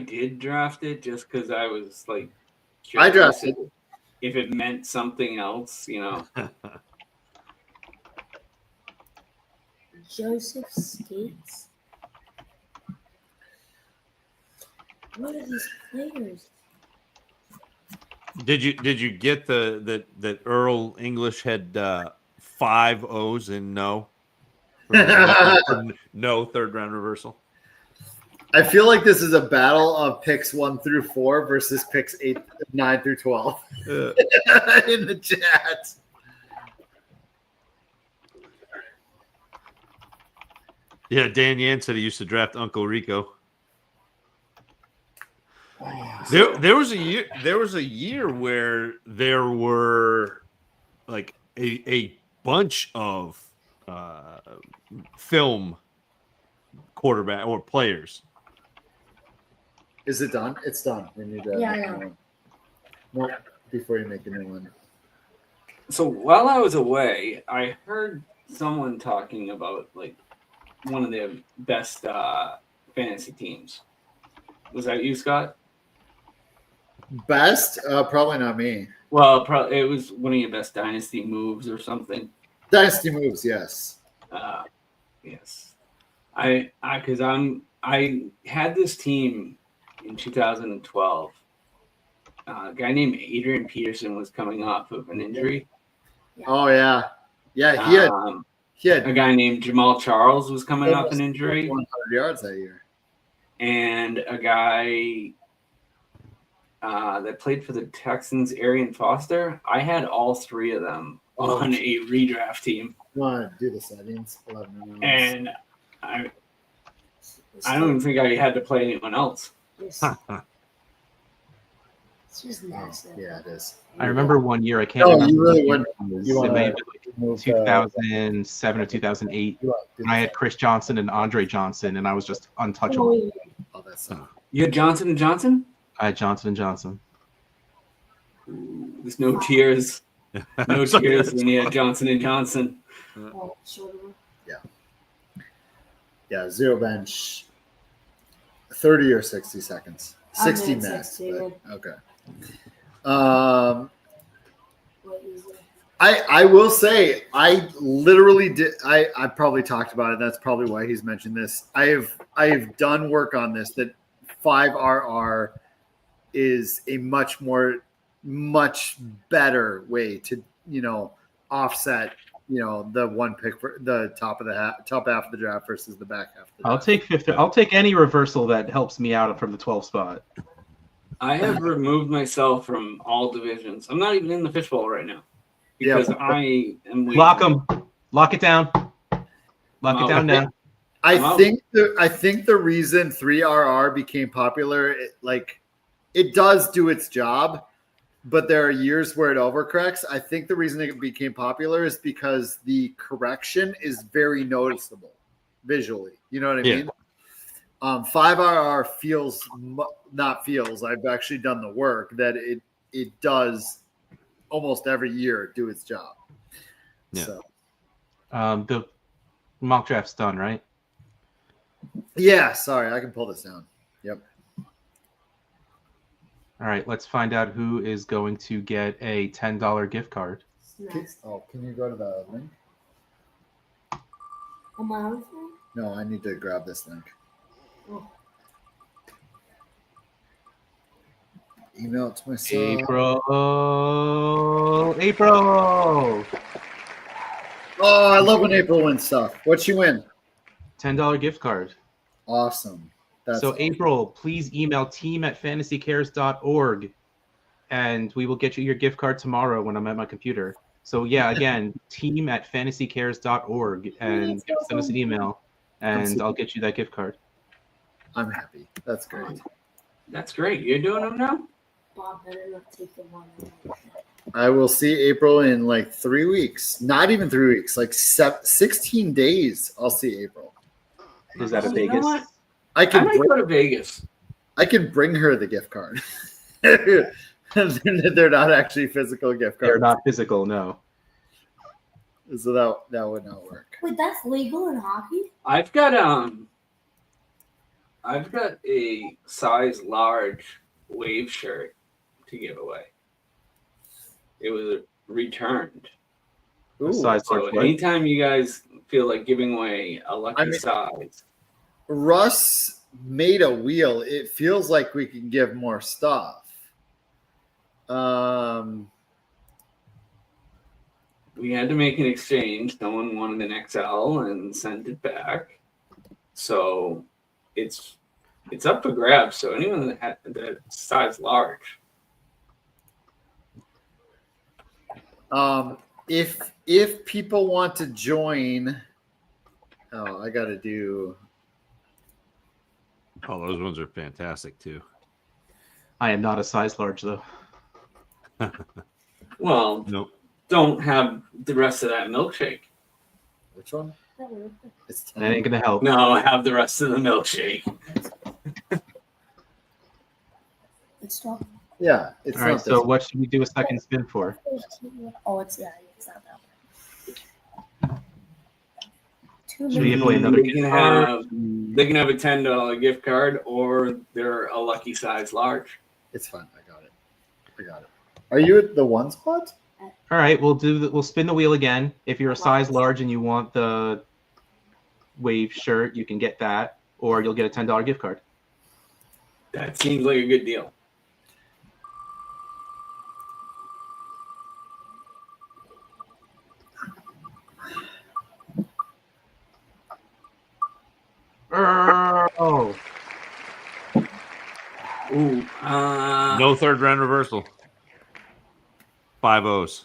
did draft it just because I was like, I drafted if it meant something else, Joseph Skates. What are these players? Did you get that Earl English had 5 O's in no? No third round reversal. I feel like this is a battle of picks 1 through 4 versus picks 9 through 12 in the chat. Yeah, Dan Yan said he used to draft Uncle Rico. There was a year where there were like a bunch of film quarterback or players. Is it done? It's done. We need to. Yeah. Nope, before you make a new one. So while I was away, I heard someone talking about like one of the best fantasy teams. Was that you, Scott? Best? Probably not me. Well, it was one of your best dynasty moves or something. Dynasty moves, yes. Yes. I had this team in 2012. A guy named Adrian Peterson was coming off of an injury. Oh yeah. He had a guy named Jamal Charles was coming off an injury. 100 yards that year. And a guy that played for the Texans, Arian Foster. I had all 3 of them on a redraft team. You want to do the settings? 11 rounds. And I don't even think I had to play anyone else. It's just nasty. Yeah, it is. I remember one year, I can't No, remember. you really what wouldn't. year it was. It may have been like 2007 or 2008. And I had Chris Johnson and Andre Johnson, and I was just untouchable. Oh, that's not. You had Johnson and Johnson? I had Johnson and Johnson. There's no tears. No tears when you had Johnson and Johnson. Yeah, 0 bench. 30 or 60 seconds. I'm 60 doing minutes. 60, but- man. okay. What is it? I will say I literally did. I probably talked about it. That's probably why he's mentioned this. I've done work on this. That 5RR is a much better way to offset the one pick for the top half of the draft versus the back half. Of the draft. I'll take fifth. I'll take any reversal that helps me out from the 12 spot. I have removed myself from all divisions. I'm not even in the fishbowl right now because I am waiting. Lock them. Lock it down. Lock it down now. I think the reason 3RR became popular, it does do its job, but there are years where it overcorrects. I think the reason it became popular is because the correction is very noticeable visually. You know what I mean? 5RR I've actually done the work that it does almost every year do its job. Yeah. So The mock draft's done, right? yeah, sorry, I can pull this down. Yep. All right, let's find out who is going to get a $10 gift card. Can you go to the link? On my own phone? No, I need to grab this link. Oh. Email it to myself. April. Oh, I love when April wins stuff. What'd she win? $10 gift card. Awesome. So April, please email team@fantasycares.org and we will get you your gift card tomorrow when I'm at my computer. So yeah, again, team@fantasycares.org and send us an email and I'll get you that gift card. I'm happy. That's great. That's great. You're doing them now? Bob better not take the one. I will see April in like 3 weeks. Not even 3 weeks, like 16 days. I'll see April. Is that a You know Vegas? what? I I might can go to Vegas. bring her the gift card. They're not actually physical gift cards. They're not physical, no. So that would not work. Wait, that's legal in hockey? I've got a size large wave shirt to give away. It was returned. Ooh, Size So large what? anytime you guys feel like giving away a lucky size, Russ made a wheel. It feels like we can give more stuff. we had to make an exchange. Someone wanted an XL and sent it back. So it's up for grabs. So anyone that had that size large. If people want to join, I got to do. Oh, those ones are fantastic too. I am not a size large though. Well, Nope. don't have the rest of that milkshake. Which one? It's That ain't gonna help. No, have the rest of the milkshake. It's not. Yeah, it's All right, not so this. what should we do a second spin for? Oh, it's not that one. 2 Should we give minutes. away another They gift can card? they can have a $10 gift card, or they're a lucky size large. It's fine. I got it. Are you at the one spot? All right, we'll spin the wheel again. If you're a size large and you want the wave shirt, you can get that, or you'll get a $10 gift card. That seems like a good deal. Oh, Ooh, No third round reversal. 5 O's.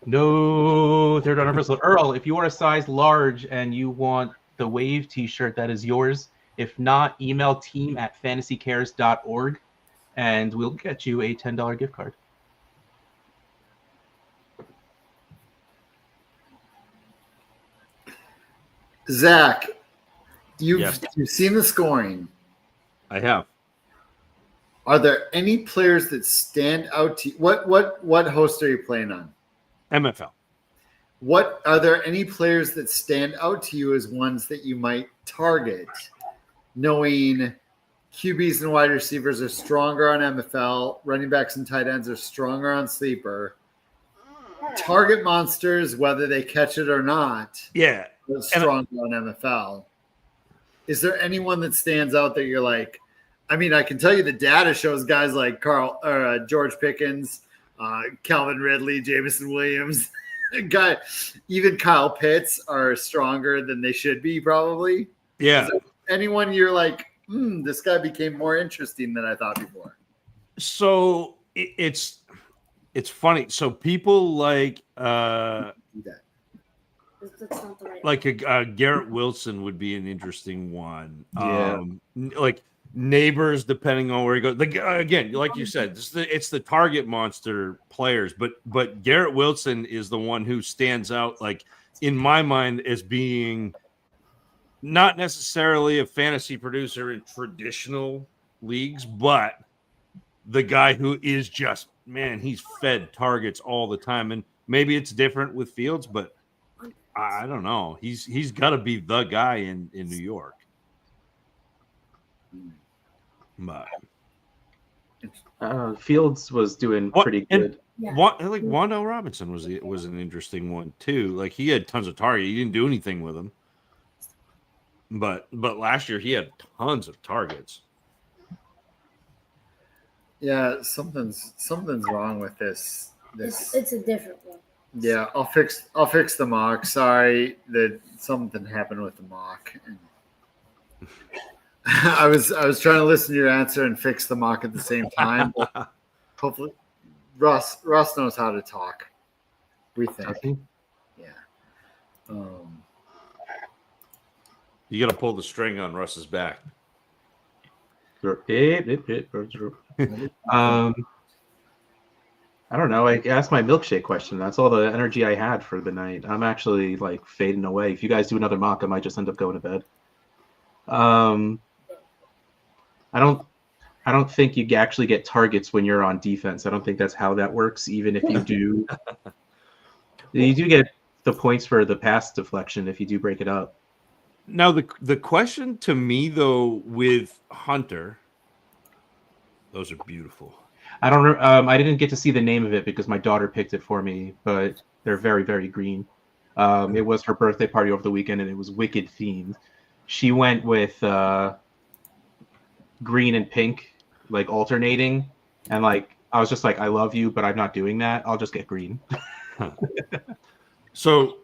no third round reversal. Earl, if you are a size large and you want the wave t-shirt, that is yours. If not, email team@fantasycares.org and we'll get you a $10 gift card. Zach, you've Yes. seen the scoring. I have. Are there any players that stand out to you? What host are you playing on? MFL. Are there any players that stand out to you as ones that you might target knowing QBs and wide receivers are stronger on MFL, running backs and tight ends are stronger on sleeper. Target monsters, whether they catch it or not, Yeah. are stronger on MFL. Is there anyone that stands out that you're like, I mean, I can tell you the data shows guys like George Pickens, Calvin Ridley, Jameson Williams, even Kyle Pitts are stronger than they should be, probably. Yeah. Is there anyone you're like, this guy became more interesting than I thought before? So it's funny. So people like That's not the right like a Garrett Wilson would be an interesting one. Yeah. Like neighbors, depending on where he goes. Like again, like you said, it's the target monster players, but Garrett Wilson is the one who stands out, like in my mind, as being not necessarily a fantasy producer in traditional leagues, but the guy who is just, man, he's fed targets all the time. And maybe it's different with Fields, but I don't know. He's got to be the guy in New York. But Fields was doing pretty good. Yeah. like Wando Robinson was an interesting one too. Like he had tons of targets. He didn't do anything with them. But last year he had tons of targets. Yeah, something's wrong with this. It's a different one. Yeah, I'll fix the mock. Sorry that something happened with the mock. I was trying to listen to your answer and fix the mock at the same time. But hopefully, Russ knows how to talk. We think. Yeah. You got to pull the string on Russ's back. I don't know. I asked my milkshake question. That's all the energy I had for the night. I'm actually like fading away. If you guys do another mock, I might just end up going to bed. I don't think you actually get targets when you're on defense. I don't think that's how that works. Even if you do, you do get the points for the pass deflection if you do break it up. Now the question to me though with Hunter, those are beautiful. I don't. I didn't get to see the name of it because my daughter picked it for me, but they're very, very green. It was her birthday party over the weekend, and it was Wicked themed. She went with green and pink, like alternating, and like I was just like, I love you, but I'm not doing that. I'll just get green. So,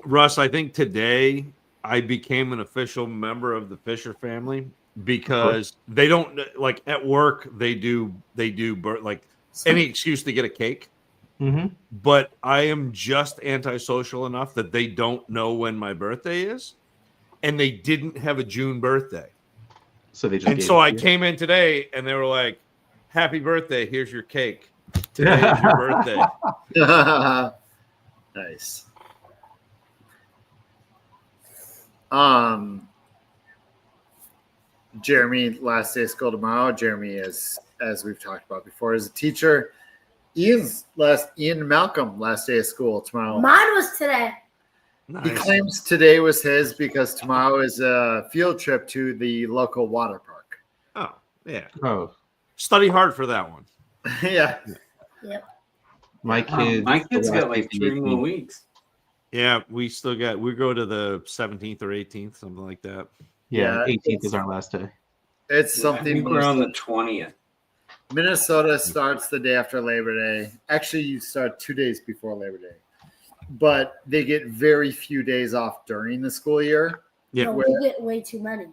Russ, I think today I became an official member of the Fisher family because they don't, like at work they do like any excuse to get a cake. Mm-hmm. But I am just antisocial enough that they don't know when my birthday is, and they didn't have a June birthday. So they just and so I came in today and they were like, "Happy birthday! Here's your cake. Today is your birthday." Nice. Jeremy, last day of school tomorrow. Jeremy is, as we've talked about before, is a teacher. Ian Malcolm, last day of school tomorrow. Mine was today. Nice. He claims today was his because tomorrow is a field trip to the local water park. Oh, yeah. Oh, Study hard for that one. Yeah. Yep. My kids got like 3 more weeks. Yeah, we go to the 17th or 18th, something like that. yeah. 18th is our last day. It's I something. think we're on the 20th. Minnesota starts the day after Labor Day. Actually, you start 2 days before Labor Day. But they get very few days off during the school year. Yeah. No, we get way too many.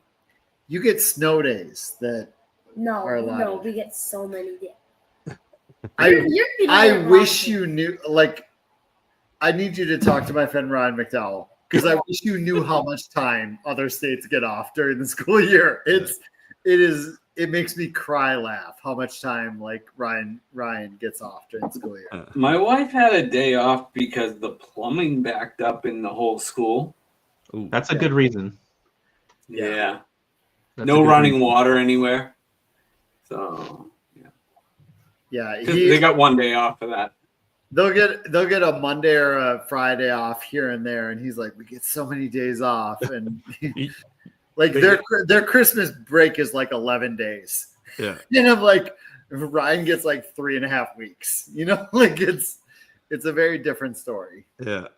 You get snow days that are allowed. No, we get so many days. I wish you knew, like, I need you to talk to my friend Ryan McDowell because I wish you knew how much time other states get off during the school year. It makes me cry laugh how much time like Ryan gets off during the school year. My wife had a day off because the plumbing backed up in the whole school. Ooh. That's a good reason. Yeah. That's No a good running reason. water anywhere. So Yeah, they got 1 day off for that. they'll get a Monday or a Friday off here and there, and he's like, we get so many days off, and Like their Christmas break is like 11 days. Yeah. And I'm like, Ryan gets like 3.5 weeks. Like it's a very different story. Yeah.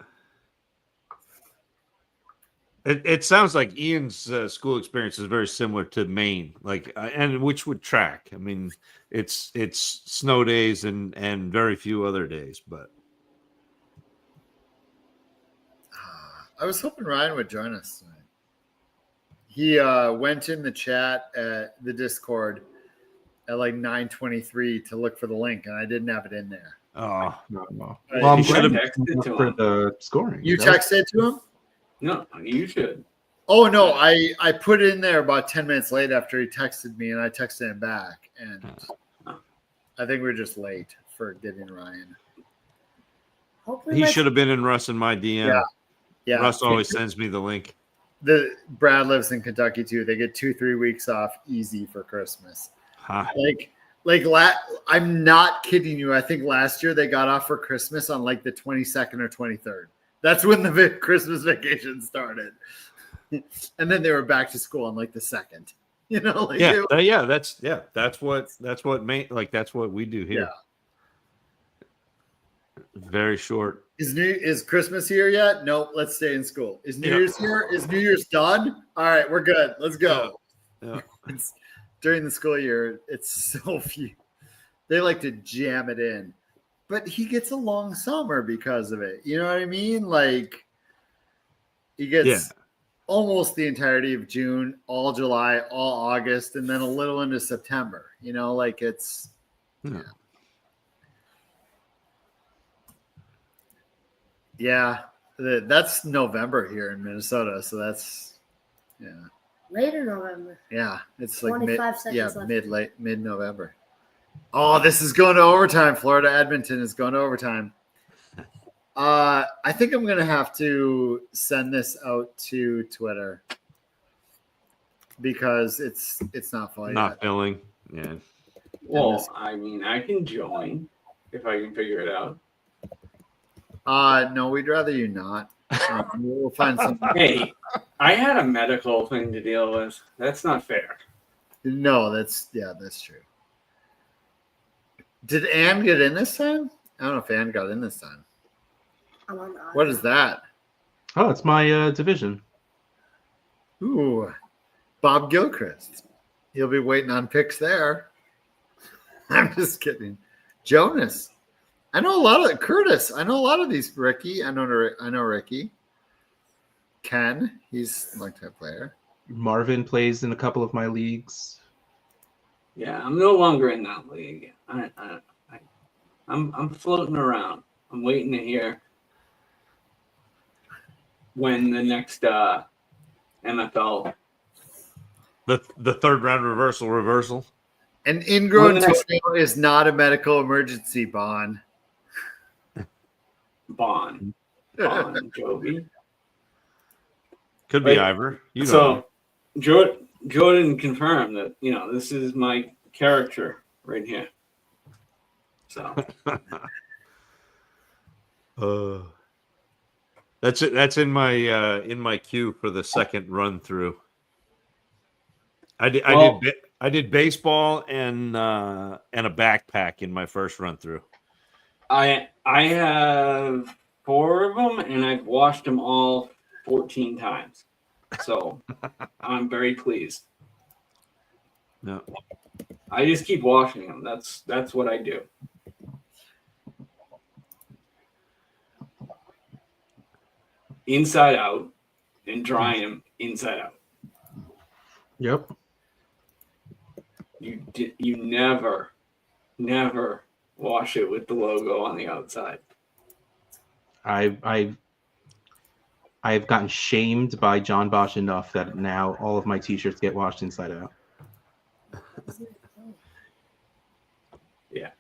It sounds like Ian's school experience is very similar to Maine, like, and which would track. I mean, it's snow days and very few other days, but I was hoping Ryan would join us tonight. He went in the chat at the Discord at like 9:23 to look for the link, and I didn't have it in there. oh, No. Well, Well, I'm You should glad have texted to for him. the scoring. You That was- texted to him? No, you should. Oh no, I put it in there about 10 minutes late after he texted me, and I texted him back, and I think we're just late for getting Ryan. Hopefully, he my- should have been in Russ and my DM. Yeah, Russ always sends me the link. Brad lives in Kentucky too. They get 2-3 weeks off easy for Christmas. Huh. I'm not kidding you. I think last year they got off for Christmas on like the 22nd or 23rd. That's when the Christmas vacation started. And then they were back to school on like the 2nd. That's what Maine, like that's what we do here. Very short. Is Christmas here yet? Nope. Let's stay in school. Is New Yeah. Year's here? Is New Year's done? All right, we're good. Let's go. Yeah. It's during the school year. It's so few. They like to jam it in, but he gets a long summer because of it. You know what I mean? Like he gets almost the entirety of June, all July, all August, and then a little into September. Like it's. Yeah. Yeah, that's November here in Minnesota, so that's later November. yeah, it's like 25 seconds left. mid November. Oh, this is going to overtime. Florida Edmonton is going to overtime. I think I'm gonna have to send this out to Twitter because it's not funny. Not filling. Yeah. Well, I mean, I can join if I can figure it out. No, we'd rather you not. We'll find something. Hey, I had a medical thing to deal with. That's not fair. No, that's true. Did Ann get in this time? I don't know if Ann got in this time. I'm on the What is that? Oh, it's my division. Ooh, Bob Gilchrist. He'll be waiting on picks there. I'm just kidding. Jonas. I know a lot of Curtis. I know a lot of these. Ricky. I know Ricky. Ken. He's a long-time player. Marvin plays in a couple of my leagues. Yeah, I'm no longer in that league. I'm floating around. I'm waiting to hear when the next NFL. The third round reversal. An ingrown When the next- toenail is not a medical emergency, Bon. Bon Jovi. Could be Right. Ivor. You know. So Jordan confirmed that this is my character right here. So That's it. That's in my queue for the second run through. I did baseball and a backpack in my first run through. I have 4 of them, and I've washed them all 14 times. So I'm very pleased. No. I just keep washing them. That's what I do. Inside out and dry them inside out. Yep. You never wash it with the logo on the outside. I've gotten shamed by John Bosch enough that now all of my t-shirts get washed inside out. Yeah.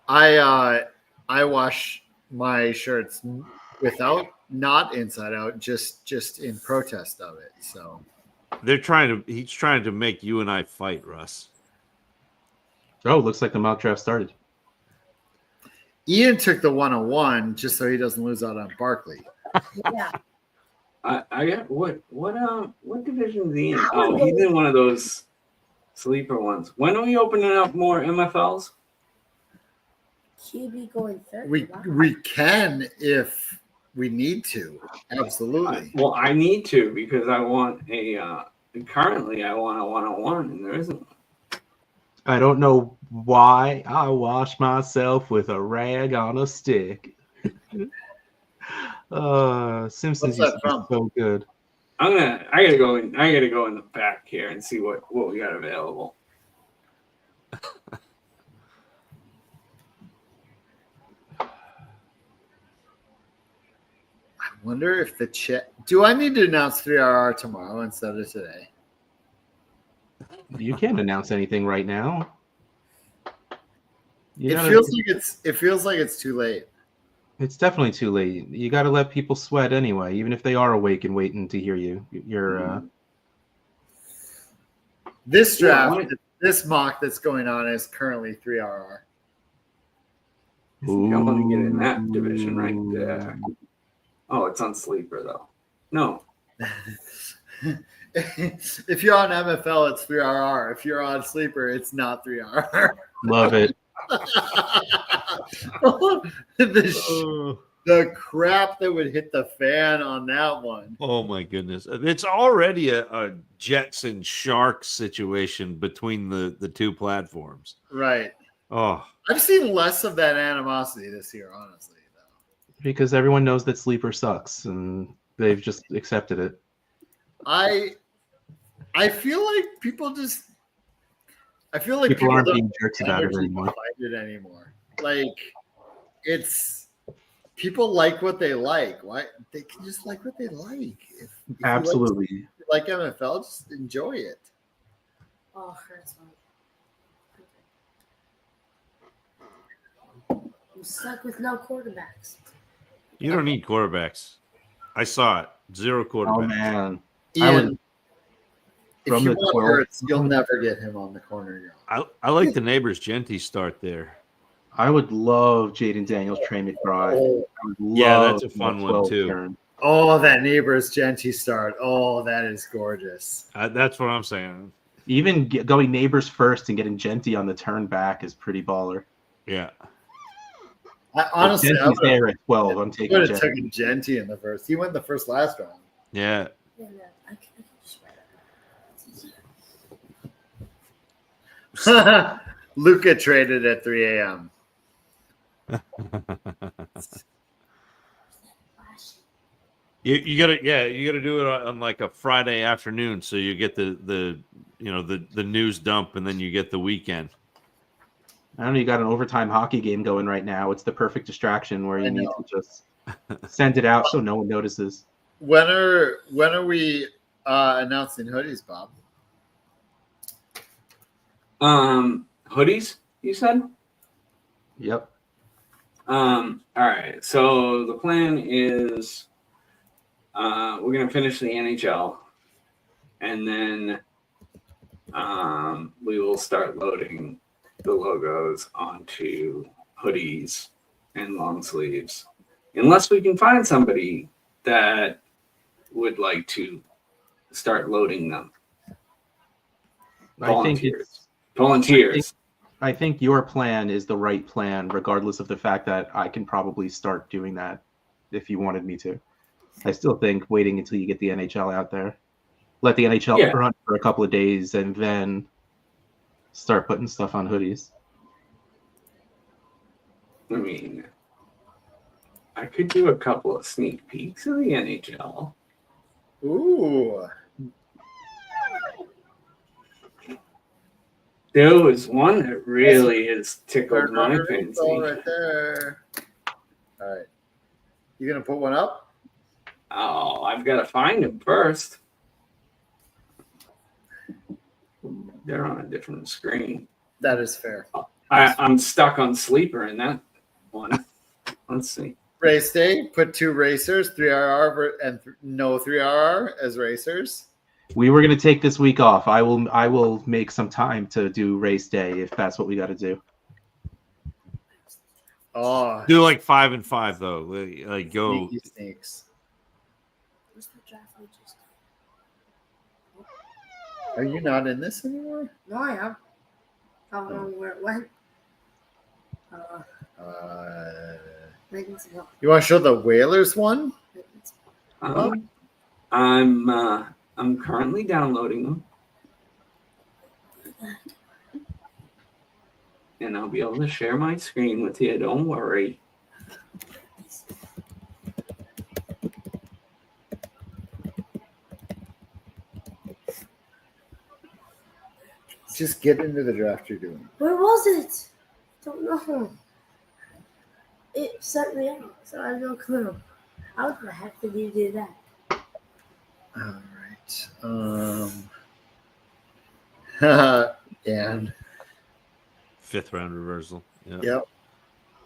I wash my shirts not inside out, just in protest of it. So He's trying to make you and I fight, Russ. Oh, looks like the mock draft started. Ian took the 101 just so he doesn't lose out on Barkley. Yeah. I got what division is he in? Oh, he's in one of those sleeper ones. When are we opening up more MFLs? QB going third. We can if we need to. Absolutely. Well, I need to because I want currently I want a 101 and there isn't one. I don't know why I wash myself with a rag on a stick. Simpsons used to be so good. I gotta go in the back here and see what we got available. I wonder if the chat. Do I need to announce 3RR tomorrow instead of today? You can't announce anything right now. It feels like it's too late. It's definitely too late. You got to let people sweat anyway, even if they are awake and waiting to hear you. This draft, this mock that's going on is currently 3RR. I think I want to get in that division right there. Oh, it's on sleeper though. No. If you're on MFL, it's 3RR. If you're on sleeper, it's not 3RR. Love it. The crap that would hit the fan on that one. Oh my goodness. It's already a Jets and Sharks situation between the two platforms. Right. Oh. I've seen less of that animosity this year, honestly, though. Because everyone knows that sleeper sucks and they've just accepted it. I feel like people aren't being jerks about it anymore. Like, it's people like what they like. Why they can just like what they like. If Absolutely. You like MFL, just enjoy it. Oh, hurts me. I'm stuck with no quarterbacks. You don't need quarterbacks. I saw it. 0 quarterbacks. Oh man. Ian, if you want Hurts, you'll never get him on the corner. I like the neighbors Genty start there. I would love Jaden Daniels, Trey McBride. Oh, yeah, that's a fun one too. Turn. Oh, that neighbors Genty start. Oh, that is gorgeous. That's what I'm saying. Even going neighbors first and getting Genty on the turn back is pretty baller. Yeah. Honestly, Genty's there at 12. I'm taking Genty. Taken Genty in the first. He went the first last round. Yeah. Luca traded at 3 a.m. You gotta do it on like a Friday afternoon, so you get the news dump, and then you get the weekend. I don't know. You got an overtime hockey game going right now. It's the perfect distraction where you need to just send it out so no one notices. When are we announcing hoodies, Bob? Hoodies, you said? Yep. All right. So the plan is we're gonna finish the NHL, and then we will start loading the logos onto hoodies and long sleeves, unless we can find somebody that would like to start loading them. Volunteers. I think your plan is the right plan, regardless of the fact that I can probably start doing that if you wanted me to. I still think waiting until you get the NHL out there, let the NHL run for a couple of days, and then start putting stuff on hoodies. I mean, I could do a couple of sneak peeks of the NHL. Ooh. There was one that really has tickled my fancy. Right there. All right. You going to put one up? Oh, I've got to find him first. They're on a different screen. That is fair. I'm stuck on sleeper in that one. Let's see. Race day, put 2 racers, 3RR and no 3RR as racers. We were going to take this week off. I will make some time to do race day if that's what we got to do. Oh, do like 5 and 5 though. Like go sneaks. Are you not in this anymore? No, I am. I don't know where it went. Maintenance bill. You want to show the Whalers one? Maintenance I'm currently downloading them, and I'll be able to share my screen with you. Don't worry. Just get into the draft you're doing. Where was it? Don't know. It sent me out, so I have no clue. How the heck did you do that? All right. And Fifth round reversal.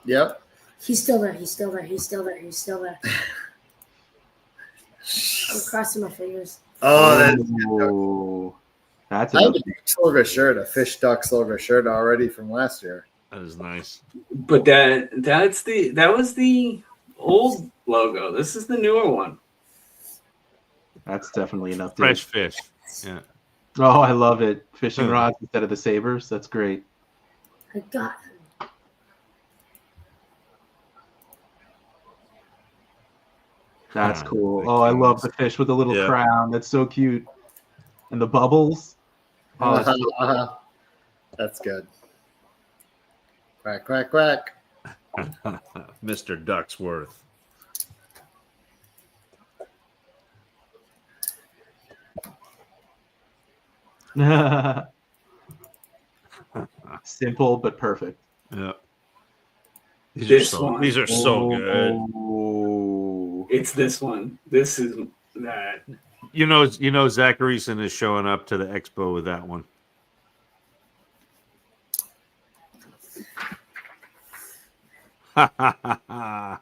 yep. He's still there. He's still there. He's still there. He's still there. I'm crossing my fingers. Oh, That's I have a a silver shirt, a fish duck silver shirt already from last year. That is nice. But that was the old logo. This is the newer one. That's definitely an update. Fresh fish. Yeah. Oh, I love it. Fishing rods instead of the sabers. That's great. I got him. That's cool. the Oh, I love kings. the fish with the little Yeah. crown. That's so cute. And the bubbles. Oh, that's That's good. Quack, quack, quack. Mr. Ducksworth. simple but perfect. Yeah. This one. These are so good. Oh. It's this one. This is that. You know, Zacharyson is showing up to the expo with that one. Ha ha ha ha.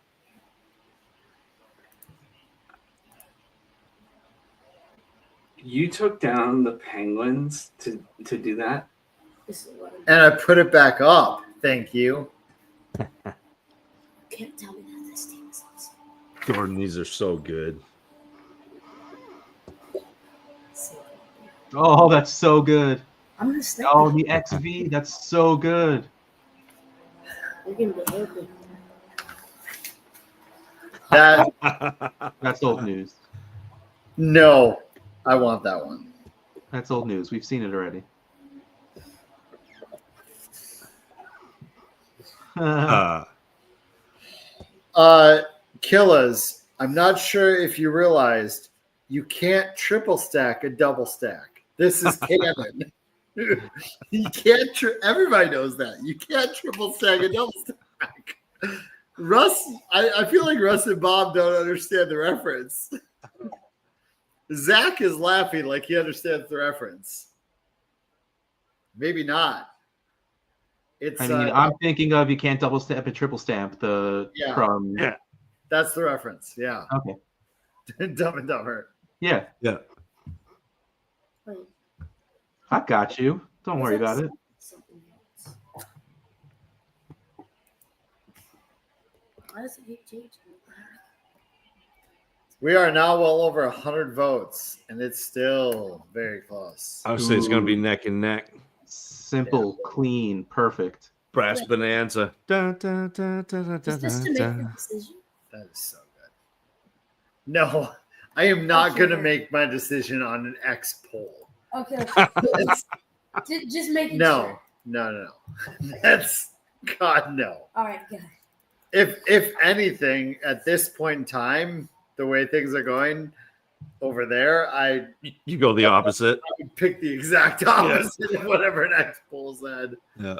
You took down the penguins to do that? This is what I'm And I put it back up. Thank you. Can't tell me that this team is awesome. Gordon, these are so good. Oh, that's so good. I'm gonna snap. Oh, the XV. That's so good. You're gonna be angry. That That's old news. no, I want that one. That's old news. We've seen it already. Killas, I'm not sure if you realized you can't triple stack a double stack. This is canon. You can't. Everybody knows that. You can't triple stack a double stack. Russ, I feel like Russ and Bob don't understand the reference. Zach is laughing like he understands the reference. Maybe not. It's. I mean, I'm thinking of you can't double stamp and triple stamp the Yeah. from. Yeah. That's the reference. Yeah. Okay. Dumb and Dumber. Yeah, Yeah. Wait, I got you. Don't worry about it. something else. Why does it keep changing? We are now well over 100 votes, and it's still very close. I would say it's going to be neck and neck. Simple, clean, perfect. Brass Bonanza. Dun, dun, dun, dun, dun, Is this to dun, make dun. the decision? That is so good. No, I am not Okay. going to make my decision on an X poll. Okay, That's- just making no, sure. no. That's God no. All right, good. If anything, at this point in time, the way things are going over there, I You go the opposite. would pick the exact opposite of whatever an X poll said. Yeah.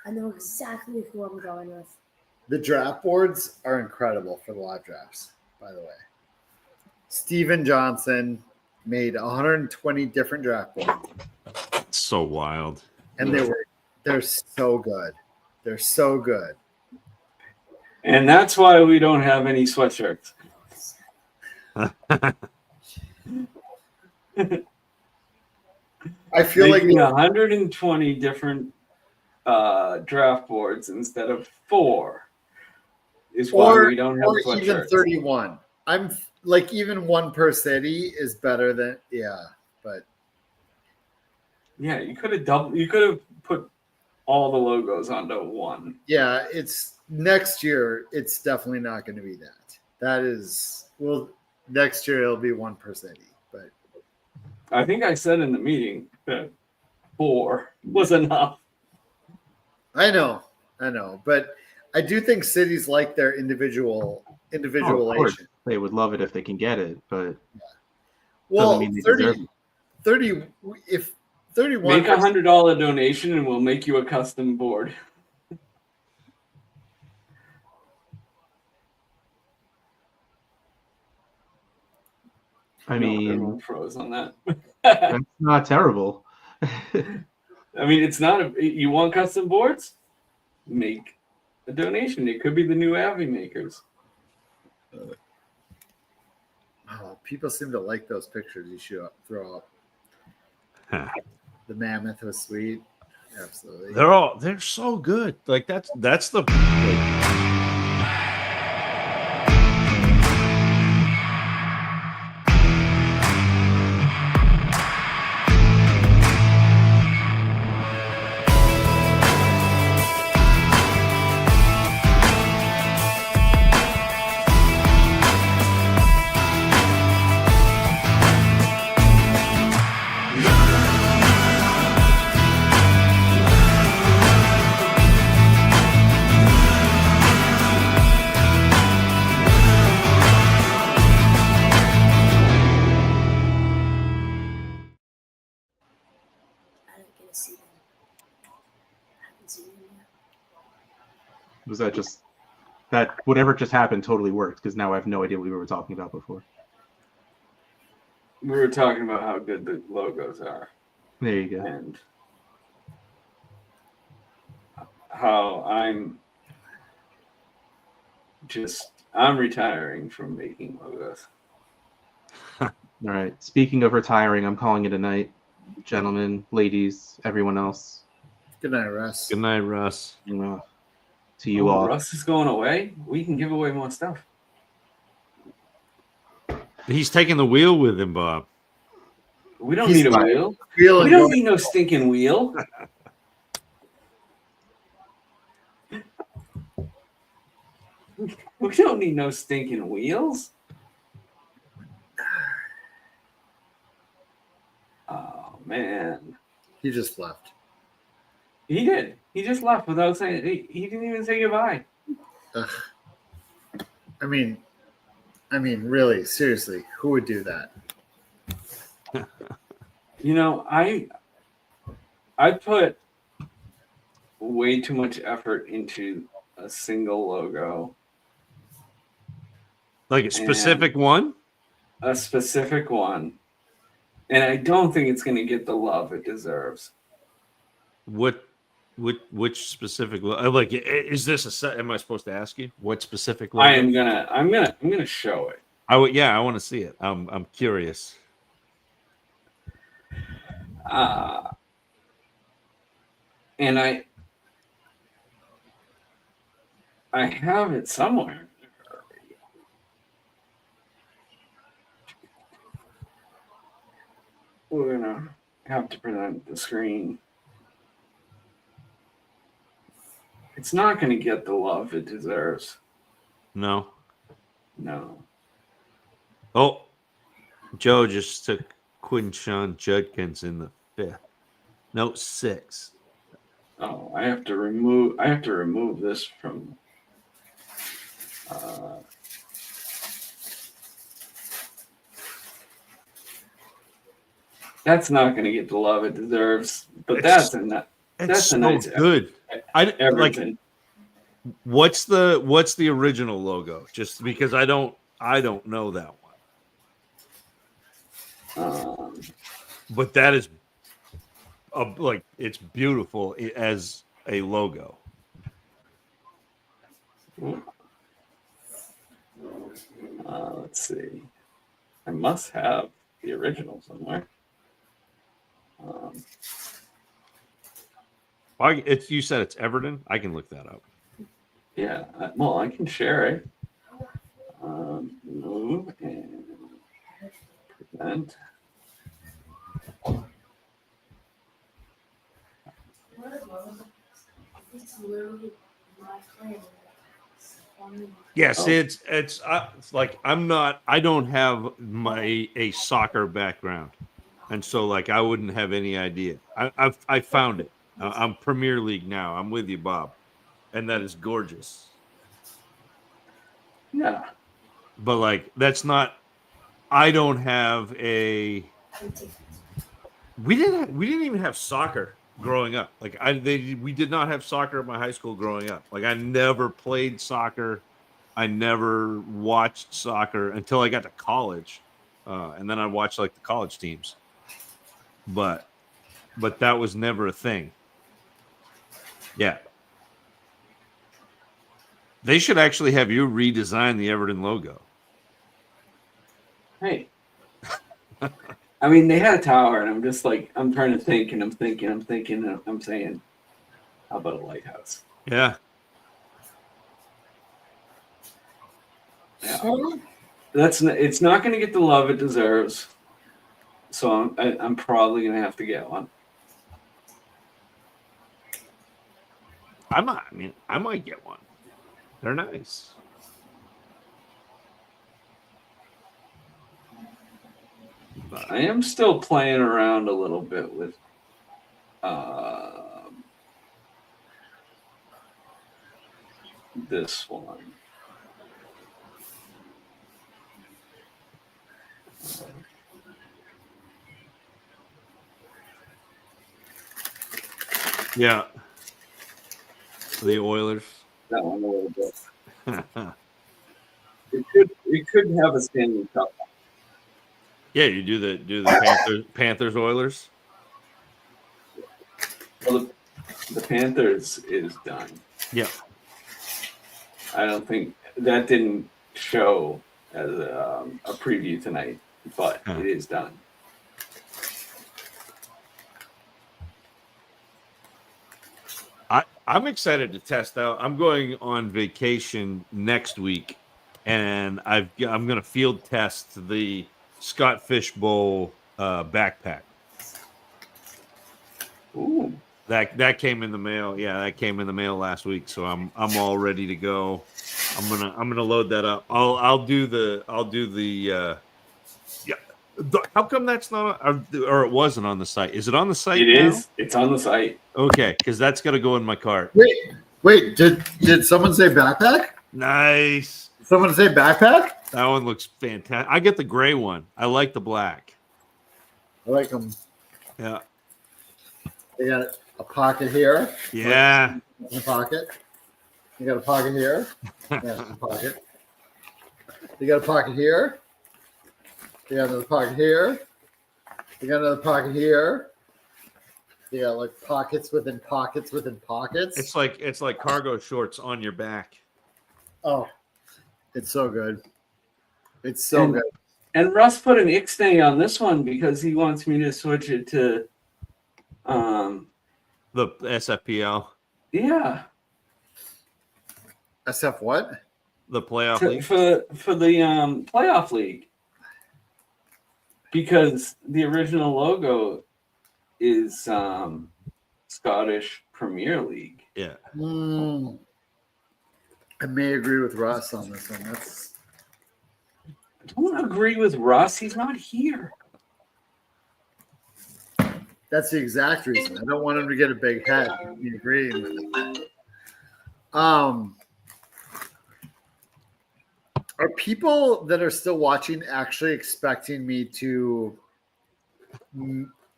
I know exactly who I'm going with. The draft boards are incredible for the live drafts, by the way. Steven Johnson made 120 different draft boards, It's so wild. and they're so good. They're so good. And that's why we don't have any sweatshirts. I feel like Making 120 different draft boards instead of 4 is why we don't have or even sweatshirts. 31. I'm like even one per city is better than but Yeah, you could have put all the logos onto one. yeah, it's next year. It's definitely not going to be that. That is next year it'll be one per city. But I think I said in the meeting that 4 was enough. I know, but I do think cities like their Oh, of individualization. course, they would love it if they can get it, but Well, doesn't mean they deserve it. 30 if 31 Make $100 donation and we'll make you a custom board. I No, mean, everyone froze on that. that's not terrible. I mean, it's not you want custom boards? Make a donation. It could be the new Avi makers. Oh, people seem to like those pictures you should throw up. Huh. The mammoth was sweet. Absolutely. They're so good. Like that's the I didn't get to see them. I haven't seen them yet. Was that just that whatever just happened totally worked? Because now I have no idea what we were talking about before. We were talking about how good the logos are There you go. and how I'm retiring from making logos. All right. Speaking of retiring, I'm calling it a night, gentlemen, ladies, everyone else. Good night, Russ. good night, Russ. To you all. Russ is going away. We can give away more stuff. He's taking the wheel with him, Bob. We don't He's need a fine. wheel. Wheel We and don't go- need no stinking wheel. We don't need no stinking wheels. Oh man, He just left. he did. He just left without saying. He didn't even say goodbye. Ugh. I mean, really, seriously, who would do that? You know, I put way too much effort into a single logo, Like a specific one? a specific one, and I don't think it's going to get the love it deserves. Which specific like is this a set? Am I supposed to ask you what specific I logo? am gonna show it. I want to see it. I'm curious. And I have it somewhere. We're gonna have to present the screen. It's not gonna get the love it deserves. No. No. Oh, Joe just took Quinshon Judkins in the 5th. No, 6th. Oh, I have to remove this from that's not going to get the love it deserves, but It's a It's so nice good. I like. Everton. What's the original logo? Just because I don't know that one. But that is like it's beautiful as a logo. Let's see. I must have the original somewhere. You said it's Everton. I can look that up. Yeah. Well, I can share it. Move and present. It's literally my plan. Yes, Oh. it's like I don't have a soccer background, and so like I wouldn't have any idea. I found it. I'm Premier League now. I'm with you, Bob, and that is gorgeous. Yeah. But like that's not. I don't have a. We didn't even have soccer growing up. Like we did not have soccer at my high school growing up. Like I never played soccer. I never watched soccer until I got to college, and then I watched like the college teams. But that was never a thing. Yeah, they should actually have you redesign the Everton logo. Hey. I mean, they had a tower, and I'm just like, I'm trying to think, and I'm thinking, and I'm saying, how about a lighthouse? Yeah, Yeah. It's not going to get the love it deserves, so I'm probably going to have to get one. I might get one. They're nice. But I am still playing around a little bit with this one. yeah, the Oilers. That one a little bit. It could have a Stanley Cup. Yeah, you do the Panthers Oilers. Well, the Panthers is done. Yeah. I don't think that didn't show as a preview tonight, but it is done. I'm excited to test out. I'm going on vacation next week, and I'm going to field test the Scott Fish Bowl backpack. Ooh. That came in the mail. Yeah, that came in the mail last week, so I'm all ready to go. I'm gonna load that up. I'll do the how come that's not or it wasn't on the site? Is it on the site? It is. It's on the site. Okay, because that's got to go in my cart. Wait, did someone say backpack? Nice. Someone say backpack? That one looks fantastic. I get the gray one. I like the black. I like them. Yeah. They got a pocket here. Yeah. A pocket. You got a pocket here. Yeah, a pocket. You got a pocket here. You got another pocket here. You got another pocket here. You got like pockets within pockets within pockets. It's like cargo shorts on your back. Oh, it's so good. It's so good. And Russ put an ixnay on this one because he wants me to switch it to the SFPL. Yeah. SF what? The playoff league? For the playoff league. Because the original logo is Scottish Premier League. Yeah. I may agree with Russ on this one. I don't agree with Russ. He's not here. That's the exact reason. I don't want him to get a big head. You agree with it. Are people that are still watching actually expecting me to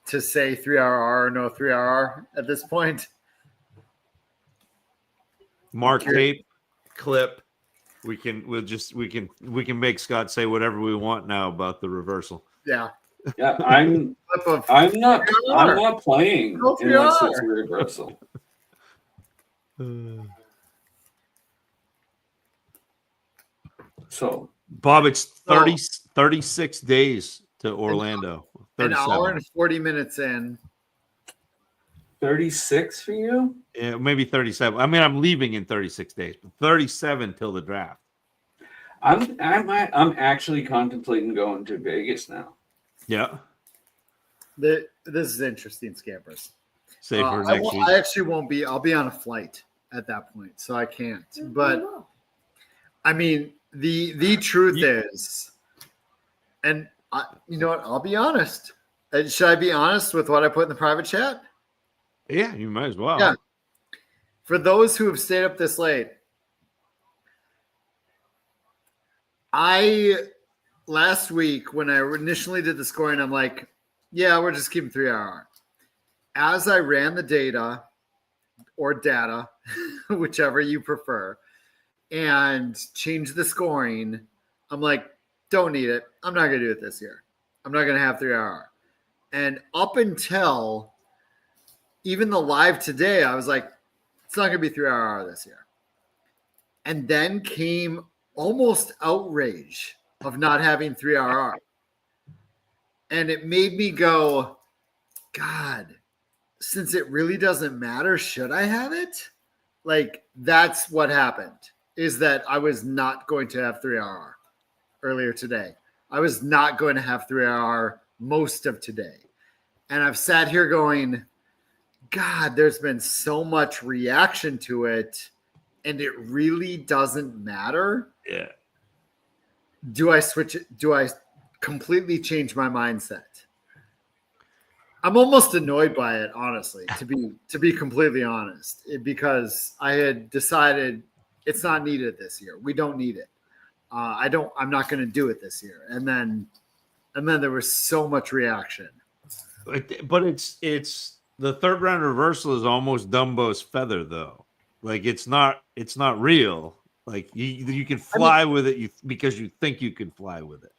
say 3RR or no 3RR at this point? Mark tape, clip. We can make Scott say whatever we want now about the reversal. Yeah. Yeah, I'm not playing unless it's a reversal. So Bob, it's 36 days to Orlando. An hour and 40 minutes in. 36 for you? Yeah, maybe 37. I mean, I'm leaving in 36 days, but 37 till the draft. I'm actually contemplating going to Vegas now. Yeah. This is interesting, Scampers. Say for next week. I actually won't be. I'll be on a flight at that point, so I can't. But I mean, the truth is, and you know what? I'll be honest. Should I be honest with what I put in the private chat? Yeah, you might as well. Yeah. For those who have stayed up this late, last week when I initially did the scoring, I'm like, yeah, we're just keeping 3 RR. As I ran the data or data, whichever you prefer, and changed the scoring, I'm like, don't need it. I'm not going to do it this year. I'm not going to have 3 RR. And up until even the live today, I was like, it's not going to be 3 RR this year. And then came almost outrage of not having 3 RR. And it made me go, God, since it really doesn't matter, should I have it? Like, that's what happened, is that I was not going to have 3 RR earlier today. I was not going to have 3 RR most of today. And I've sat here going, God, there's been so much reaction to it, and it really doesn't matter. Yeah. Do I switch it? Do I completely change my mindset? I'm almost annoyed by it, honestly, to be completely honest, because I had decided it's not needed this year. We don't need it. I'm not going to do it this year. And then there was so much reaction. But it's the third round reversal is almost Dumbo's feather, though. Like it's not real. Like you can fly with it because you think you can fly with it.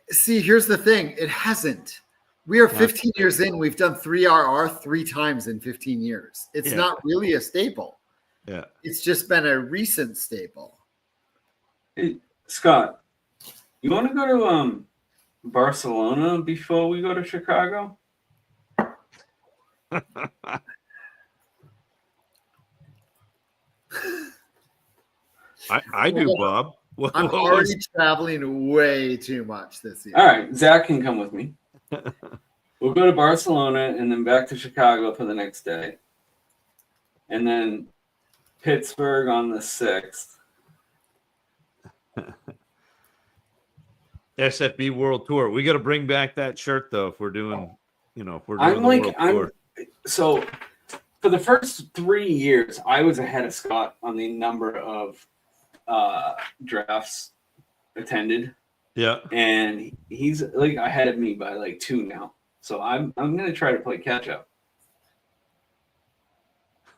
See, here's the thing. It hasn't. We are 15 years in. We've done 3 RR 3 times in 15 years. It's not really a staple. Yeah. It's just been a recent staple. Hey, Scott, you want to go to Barcelona before we go to Chicago? I do, Bob. I'm already traveling way too much this year. All right, Zach can come with me. We'll go to Barcelona and then back to Chicago for the next day. And then Pittsburgh on the 6th. SFB World Tour. We got to bring back that shirt though if we're doing, So for the first 3 years, I was ahead of Scott on the number of drafts attended. Yeah. And he's like ahead of me by like 2 now. So I'm gonna try to play catch up.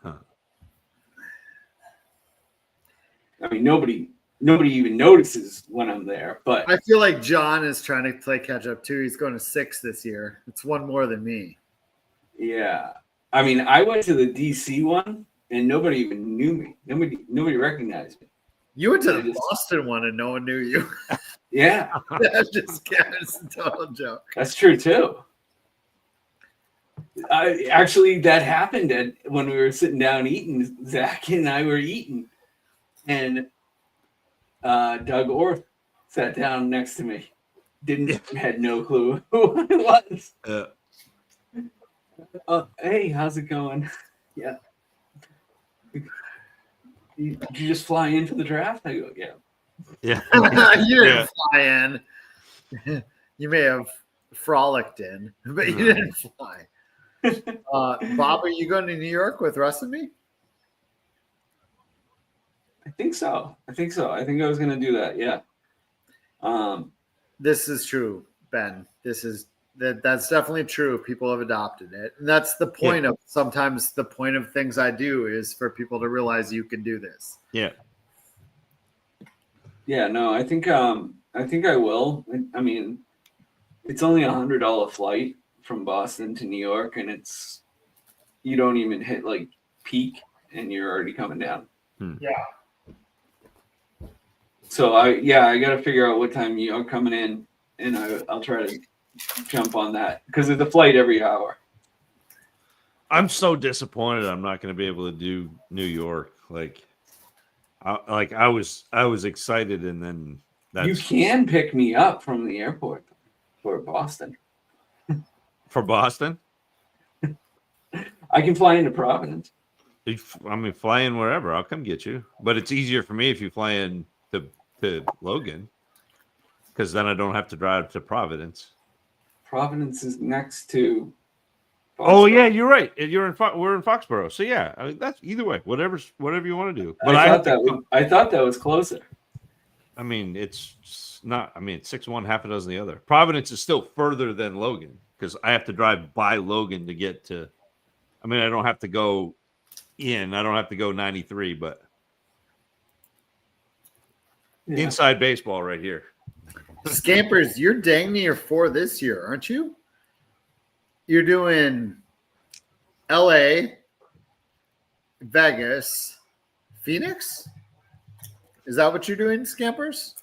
Huh. I mean, nobody even notices when I'm there, but I feel like John is trying to play catch up too. He's going to 6 this year. It's 1 more than me. yeah. I mean, I went to the DC one and nobody even knew me. Nobody recognized me. You went to the Boston one and no one knew you. Yeah. That's just a total joke. That's true too. Actually, that happened when we were sitting down eating. Zach and I were eating, and Doug Orth sat down next to me. Had no clue who I was. Hey, how's it going? Yeah. Did you just fly in for the draft? I go, yeah. Yeah. You didn't fly in. You may have frolicked in, but you didn't fly. Bob, are you going to New York with Russ and me? I think so. I think I was going to do that. Yeah. This is true, Ben. That's definitely true. People have adopted it. And that's the point of sometimes the point of things I do is for people to realize you can do this. Yeah. Yeah, no, I think I will. I mean, it's only $100 flight from Boston to New York, and you don't even hit like peak and you're already coming down. Yeah. So I got to figure out what time you're coming in, and I'll try to jump on that because there's a flight every hour. I'm so disappointed. I'm not going to be able to do New York. I was excited, and then You can pick me up from the airport for Boston. for Boston. I can fly into Providence. I mean, fly in wherever. I'll come get you. But it's easier for me if you fly in to Logan, because then I don't have to drive to Providence. Providence is next to. Oh yeah, you're right. We're in Foxborough, so yeah, I mean, that's either way. Whatever you want to do. But I thought that was closer. I mean, it's not. I mean, it's 6-1, half a dozen the other. Providence is still further than Logan because I have to drive by Logan to get to. I mean, I don't have to go in. I don't have to go 93, but inside baseball right here. Scampers, you're dang near 4 this year, aren't you? You're doing LA, Vegas, Phoenix? Is that what you're doing, Scampers?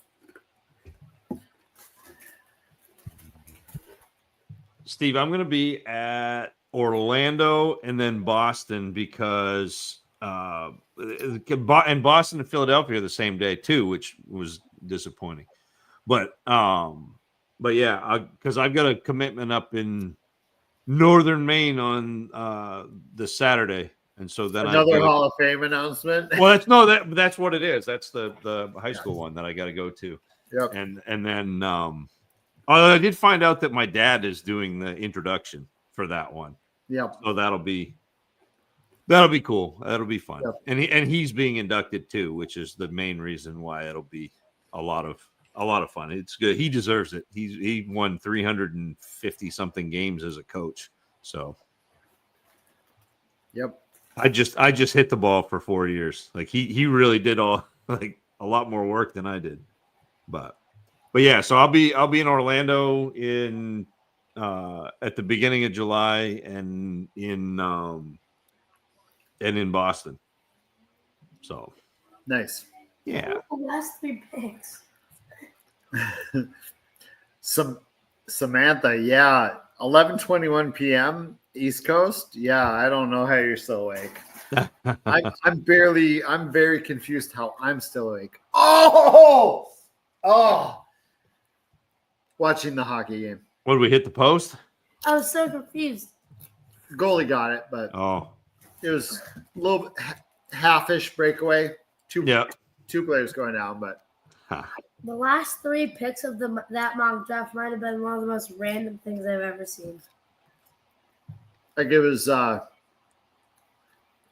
Steve, I'm going to be at Orlando and then Boston because and Boston and Philadelphia are the same day too, which was disappointing. But yeah, because I've got a commitment up in Northern Maine on the Saturday, and so then another Hall of Fame announcement. Well, that's what it is. That's the high school one that I got to go to. Yep. And then I did find out that my dad is doing the introduction for that one. Yep. So that'll be cool. That'll be fun. Yep. And he's being inducted too, which is the main reason why it'll be a lot of fun. It's good. He deserves it. He won 350 something games as a coach. So yep. I just hit the ball for 4 years. Like he really did a lot more work than I did. But yeah, so I'll be in Orlando at the beginning of July and in Boston. So nice. Yeah. The last 3 picks. Samantha, yeah, 11:21 p.m. East Coast. Yeah, I don't know how you're still awake. I'm very confused how I'm still awake. Oh, watching the hockey game. What did we hit the post? I was so confused. Goalie got it, but it was a little half-ish breakaway. Two players going down, but the last 3 picks of that mock draft might have been one of the most random things I've ever seen. Like it was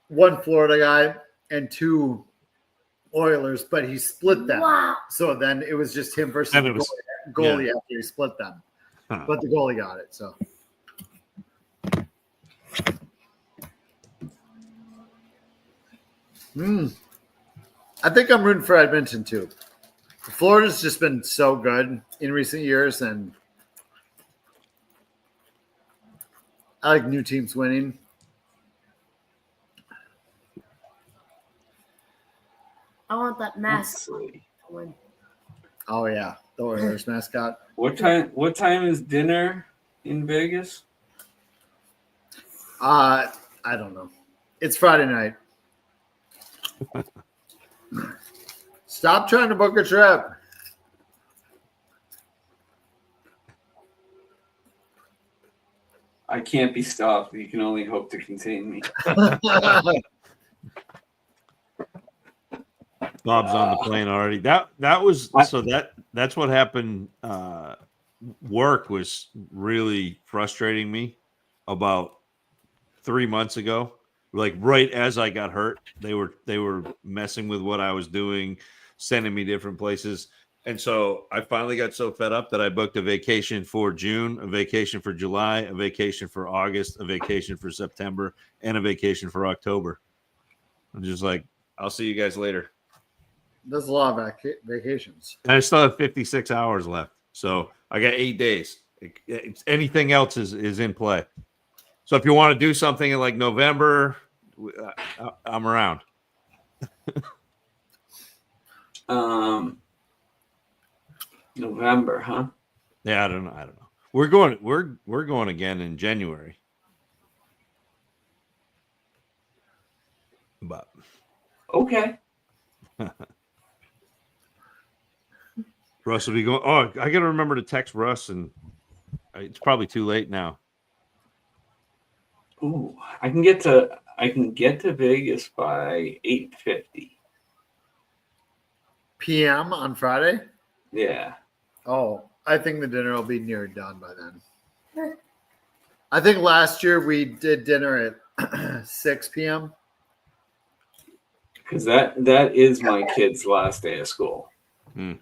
one Florida guy and 2 Oilers, but he split them. Wow. So then it was just him versus the goalie after he split them. But the goalie got it. So I think I'm rooting for Edmonton too. Florida's just been so good in recent years, and I like new teams winning. I want that mask to win. Oh yeah, the Oilers mascot. What time is dinner in Vegas? I don't know. It's Friday night. Stop trying to book a trip. I can't be stopped. You can only hope to contain me. Bob's on the plane already. That's what happened. Work was really frustrating me about 3 months ago. Like right as I got hurt, they were messing with what I was doing, sending me different places. And so I finally got so fed up that I booked a vacation for June, a vacation for July, a vacation for August, a vacation for September, and a vacation for October. I'm just like, I'll see you guys later. There's a lot of vacations. And I still have 56 hours left. So I got 8 days. Anything else is in play. So if you want to do something in like November, I'm around. November, huh? Yeah, I don't know. We're going again in January. But Okay. Russ will be going. Oh, I got to remember to text Russ, and it's probably too late now. Ooh, I can get to Vegas by 8:50. PM on Friday? Yeah. Oh, I think the dinner will be near done by then. I think last year we did dinner at 6 p.m. Because that is my kid's last day of school. Hmm.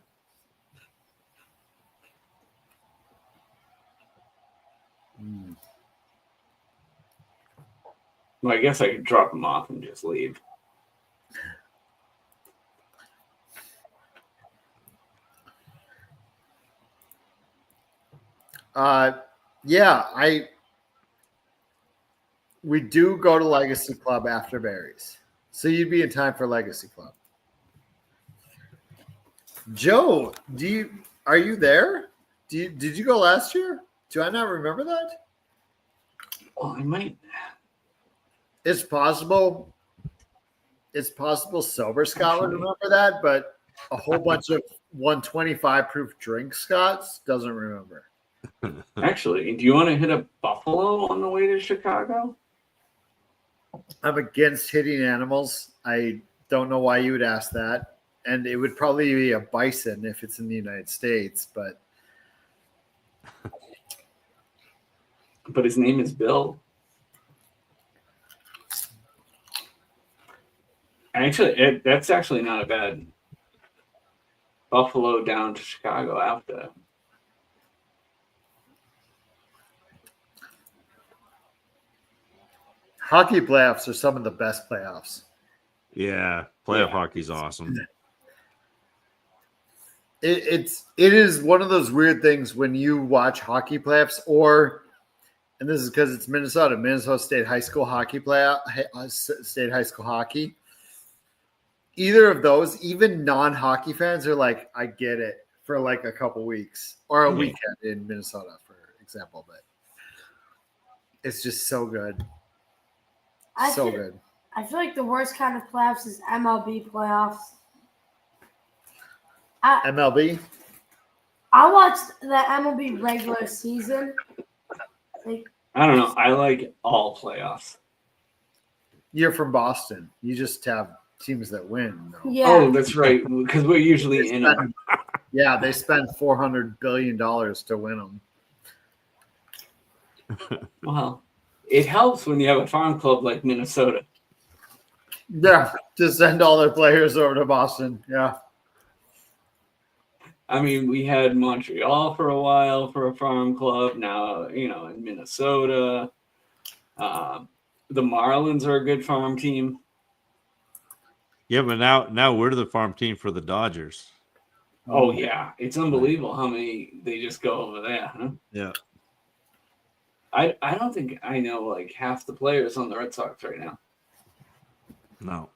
Well, I guess I could drop him off and just leave. Yeah, we do go to Legacy Club after Barry's. So you'd be in time for Legacy Club. Joe, are you there? Did you go last year? Do I not remember that? Well, I might. It's possible. It's possible sober Scott would remember that, but a whole bunch of 125 proof drink Scots doesn't remember. Actually, do you want to hit a buffalo on the way to Chicago? I'm against hitting animals. I don't know why you would ask that. And it would probably be a bison if it's in the United States, but His name is Bill. Actually, that's actually not a bad Buffalo down to Chicago after. hockey playoffs are some of the best playoffs. Yeah, playoff hockey's awesome. It is one of those weird things when you watch hockey playoffs, and this is because it's Minnesota State High School hockey State High School hockey. Either of those, even non-hockey fans are like, I get it for like a couple weeks or a weekend in Minnesota, for example. But it's just so good. Good. I feel like the worst kind of playoffs is MLB playoffs. MLB? I watched the MLB regular season. I don't know. I like all playoffs. You're from Boston. You just have teams that win. Though. Yeah. Oh, that's right. Because we're usually in them. Yeah, they spend $400 billion to win them. Well, it helps when you have a farm club like Minnesota. Yeah, to send all their players over to Boston. Yeah. I mean, we had Montreal for a while for a farm club. Now, in Minnesota. The Marlins are a good farm team. Yeah, but now we're the farm team for the Dodgers. Oh, yeah. It's unbelievable how many they just go over there, huh? Yeah. I don't think I know like half the players on the Red Sox right now. No.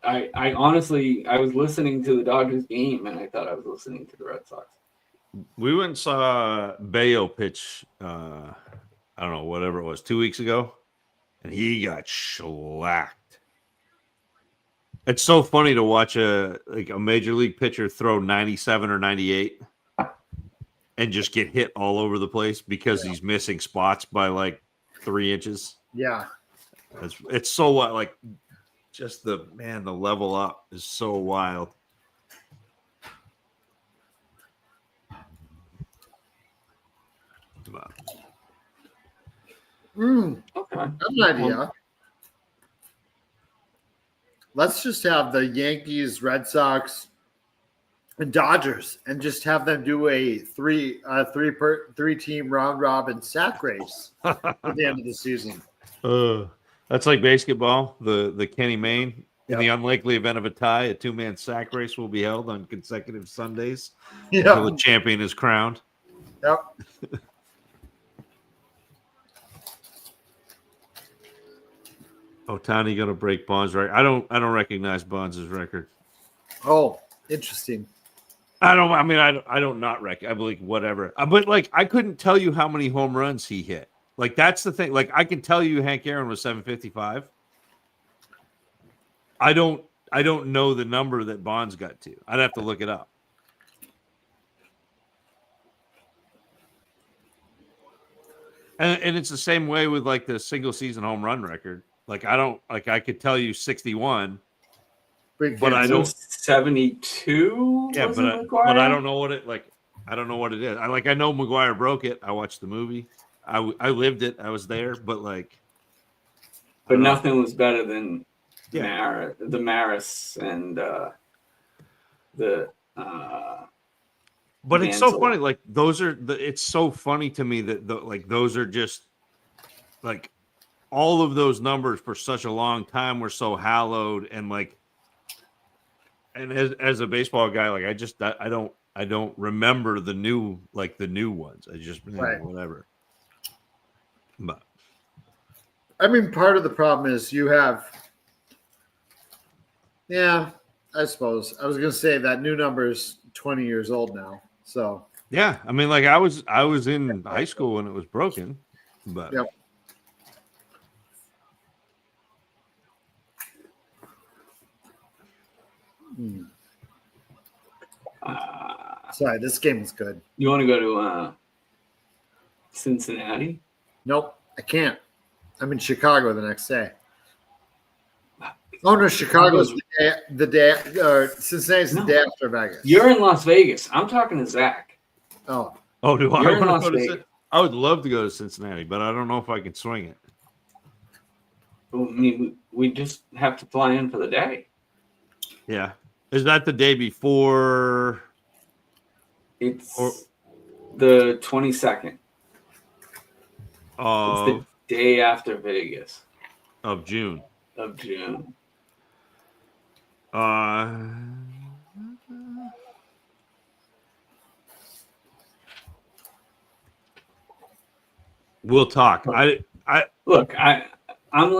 I honestly, I was listening to the Dodgers game and I thought I was listening to the Red Sox. We went and saw Bayo pitch, I don't know, whatever it was, 2 weeks ago, and he got shellacked. It's so funny to watch a major league pitcher throw 97 or 98 and just get hit all over the place because he's missing spots by like 3 inches. Yeah. It's so like just the level up is so wild. Okay. That's an idea. Let's just have the Yankees, Red Sox, and Dodgers, and just have them do a three-team round robin sack race at the end of the season. That's like basketball. The Kenny Mayne. In the unlikely event of a tie, a 2-man sack race will be held on consecutive Sundays until the champion is crowned. Yep. Ohtani gonna break Bonds' record. I don't recognize Bonds' record. Oh, interesting. I don't not reckon. I believe whatever. But like I couldn't tell you how many home runs he hit. Like that's the thing. Like I can tell you Hank Aaron was 755. I don't know the number that Bonds got to. I'd have to look it up. And it's the same way with like the single season home run record. Like I could tell you 61, but I don't 72. yeah, was but it I McGuire? don't know what it like. I don't know what it is. I know McGuire broke it. I watched the movie. I lived it. I was there, but like But nothing was better than Yeah. the Maris and the But it's so Mantle. funny. Like those are it's so funny to me that like those are just like all of those numbers for such a long time were so hallowed and like and as a baseball guy, like I don't remember the new ones. I just Right. whatever. But I mean, part of the problem is you have. Yeah, I suppose I was going to say that new number is 20 years old now. So yeah, I mean, like I was in high school when it was broken, but Yep. Sorry, this game is good. You want to go to Cincinnati? Nope, I can't. I'm in Chicago the next day. Oh no, Chicago's the day Cincinnati's the No. day after Vegas. You're in Las Vegas. I'm talking to Zach. Oh, do I You're in want Las to go to Vegas. I would love to go to Cincinnati, but I don't know if I can swing it. I mean, we just have to fly in for the day. Yeah. Is that the day before? It's Or- the 22nd. It's Of the day after Vegas June. of June. We'll talk. Look, I'm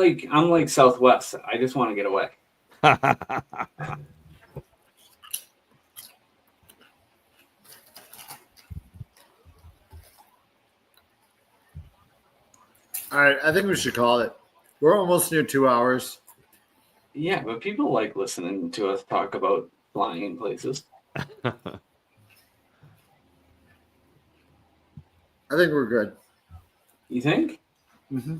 like Southwest. I just want to get away. all right. I think we should call it. We're almost near 2 hours. Yeah, but people like listening to us talk about flying places. I think we're good. You think? Mm-hmm.